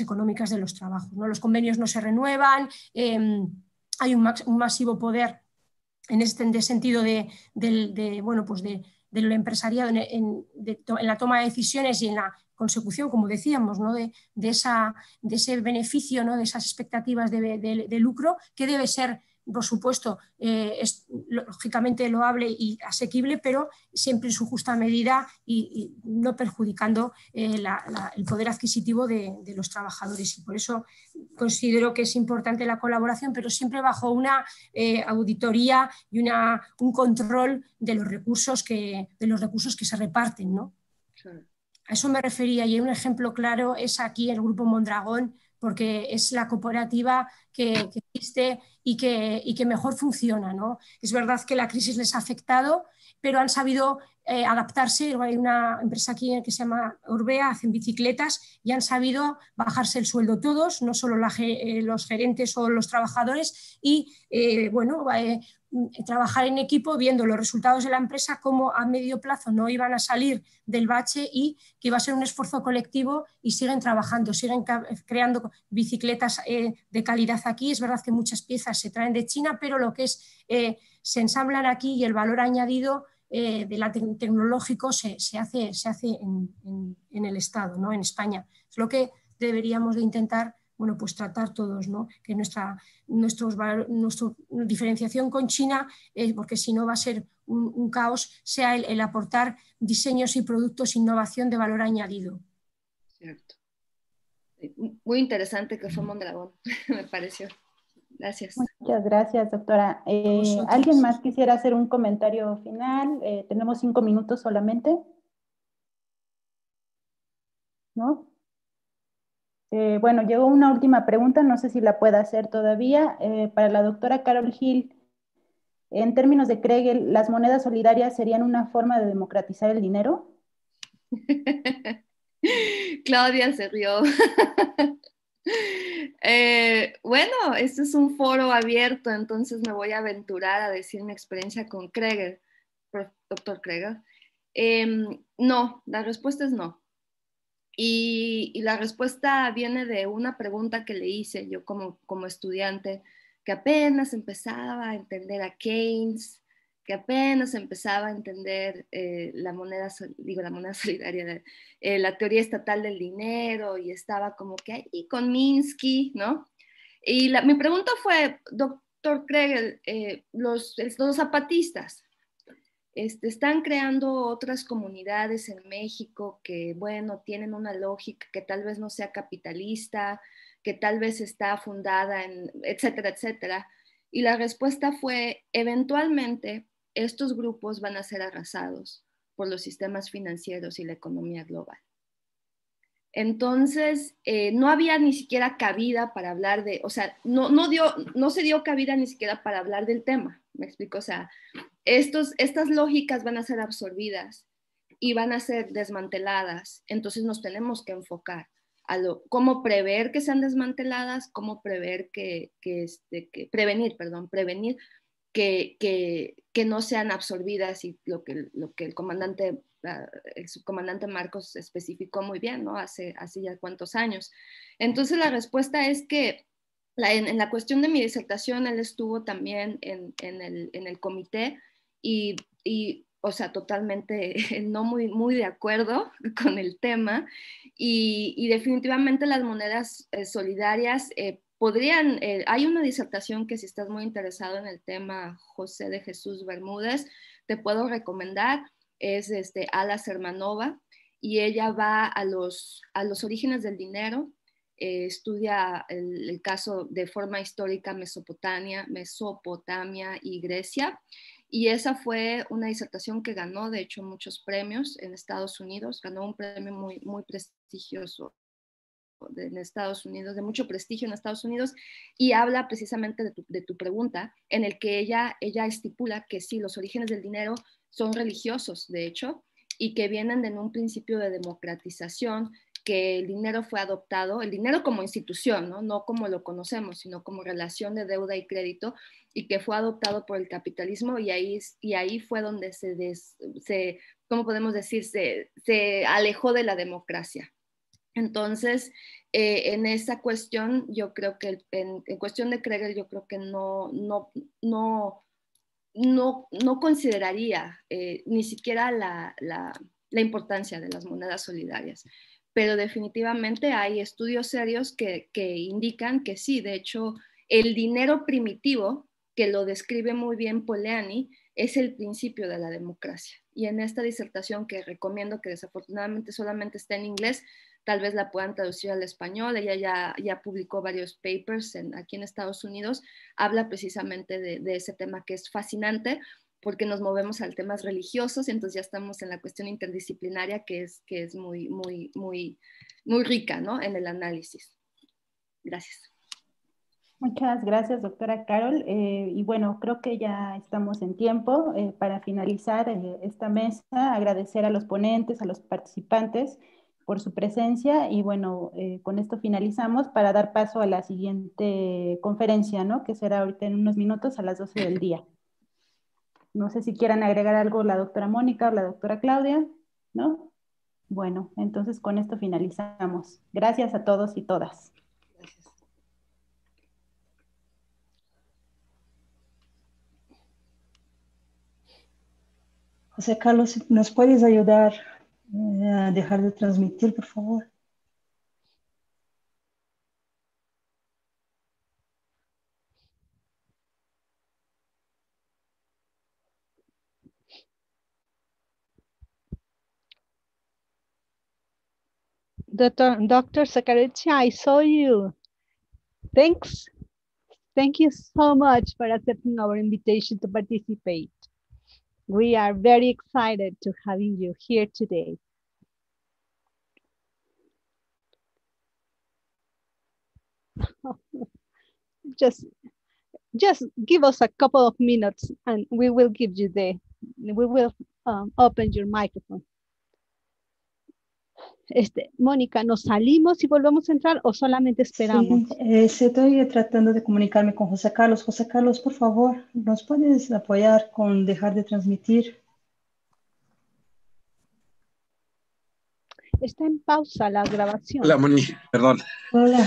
económicas de los trabajos, ¿no? Los convenios no se renuevan, hay un masivo poder en este sentido bueno, pues del empresariado en la toma de decisiones y en la consecución, como decíamos, ¿no? de ese beneficio, ¿no? De esas expectativas de lucro, que debe ser, por supuesto, es lógicamente loable y asequible, pero siempre en su justa medida y no perjudicando el poder adquisitivo de los trabajadores. Y por eso considero que es importante la colaboración, pero siempre bajo una auditoría y un control de los recursos que se reparten, ¿no? Claro. A eso me refería, y un ejemplo claro es aquí el Grupo Mondragón, porque es la cooperativa que existe y que mejor funciona, ¿no? Es verdad que la crisis les ha afectado, pero han sabido adaptarse. Hay una empresa aquí que se llama Orbea, hacen bicicletas y han sabido bajarse el sueldo todos, no solo los gerentes o los trabajadores, y trabajar en equipo viendo los resultados de la empresa, cómo a medio plazo no iban a salir del bache y que iba a ser un esfuerzo colectivo, y siguen trabajando, siguen creando bicicletas de calidad aquí. Es verdad que muchas piezas se traen de China, pero lo que se ensamblan aquí y el valor añadido tecnológico se hace en el Estado, ¿no? En España. Es lo que deberíamos de intentar, bueno, pues tratar todos, ¿no? Que nuestra diferenciación con China, porque si no va a ser un caos, sea el aportar diseños y productos, innovación de valor añadido. Cierto. Muy interesante que fue Mondragón, me pareció. Gracias. Muchas gracias, doctora. ¿Alguien más quisiera hacer un comentario final? Tenemos 5 minutos solamente. ¿No? Bueno, llegó una última pregunta, no sé si la pueda hacer todavía, para la doctora Carol Gil. En términos de Kregel, ¿las monedas solidarias serían una forma de democratizar el dinero? Claudia se rió. Bueno, este es un foro abierto, entonces me voy a aventurar a decir mi experiencia con Kregel, doctor Kregel. No, la respuesta es no. Y la respuesta viene de una pregunta que le hice yo como estudiante, que apenas empezaba a entender a Keynes, que apenas empezaba a entender la moneda solidaria, la teoría estatal del dinero, y estaba como que ahí con Minsky, ¿no? Y mi pregunta fue, doctor Kregel, los zapatistas, están creando otras comunidades en México que, bueno, tienen una lógica que tal vez no sea capitalista, que tal vez está fundada en, etcétera, etcétera. Y la respuesta fue, eventualmente, estos grupos van a ser arrasados por los sistemas financieros y la economía global. Entonces, no había ni siquiera cabida para hablar de, o sea, no se dio cabida ni siquiera para hablar del tema, ¿me explico? O sea, estas lógicas van a ser absorbidas y van a ser desmanteladas, entonces nos tenemos que enfocar a cómo prever que sean desmanteladas, cómo prever prevenir que no sean absorbidas, y lo que el subcomandante Marcos especificó muy bien, ¿no? Hace ya cuántos años. Entonces la respuesta es que en la cuestión de mi disertación, él estuvo también en el comité y, o sea, totalmente no muy de acuerdo con el tema, y definitivamente las monedas solidarias podrían, hay una disertación que, si estás muy interesado en el tema, José de Jesús Bermúdez, te puedo recomendar, es Ala Sermanova, y ella va a los orígenes del dinero, estudia el caso de forma histórica Mesopotamia y Grecia, y esa fue una disertación que ganó, de hecho, muchos premios en Estados Unidos, ganó un premio muy, muy prestigioso en Estados Unidos, de mucho prestigio en Estados Unidos, y habla precisamente de tu pregunta, en el que ella estipula que sí, los orígenes del dinero son religiosos, de hecho, y que vienen de un principio de democratización, que el dinero fue adoptado, el dinero como institución, no como lo conocemos, sino como relación de deuda y crédito, y que fue adoptado por el capitalismo, y ahí fue donde ¿cómo podemos decir? Se alejó de la democracia. Entonces, en esa cuestión, yo creo que en cuestión de Kregel, yo creo que no consideraría ni siquiera la importancia de las monedas solidarias. Pero definitivamente hay estudios serios que indican que sí, de hecho, el dinero primitivo, que lo describe muy bien Polanyi, es el principio de la democracia. Y en esta disertación, que recomiendo, que desafortunadamente solamente está en inglés, tal vez la puedan traducir al español, ella ya publicó varios papers aquí en Estados Unidos, habla precisamente de ese tema, que es fascinante, porque nos movemos a temas religiosos, y entonces ya estamos en la cuestión interdisciplinaria, que es muy, muy, muy, muy rica, ¿no?, en el análisis. Gracias. Muchas gracias, doctora Carol. Y bueno, creo que ya estamos en tiempo para finalizar esta mesa. Agradecer a los ponentes, a los participantes por su presencia, y bueno, con esto finalizamos para dar paso a la siguiente conferencia, ¿no?, que será ahorita en unos minutos a las 12 del día. No sé si quieran agregar algo la doctora Mónica o la doctora Claudia, ¿no? Bueno, entonces con esto finalizamos. Gracias a todos y todas. Gracias. José Carlos, ¿nos puedes ayudar a dejar de transmitir, por favor? Dr. Scareccia, I saw you. Thanks. Thank you so much for accepting our invitation to participate. We are very excited to having you here today. Just give us a couple of minutes and we will open your microphone. Mónica, ¿nos salimos y volvemos a entrar o solamente esperamos? Sí, estoy tratando de comunicarme con José Carlos. José Carlos, por favor, ¿nos puedes apoyar con dejar de transmitir? Está en pausa la grabación. Hola, Moni, perdón. Hola.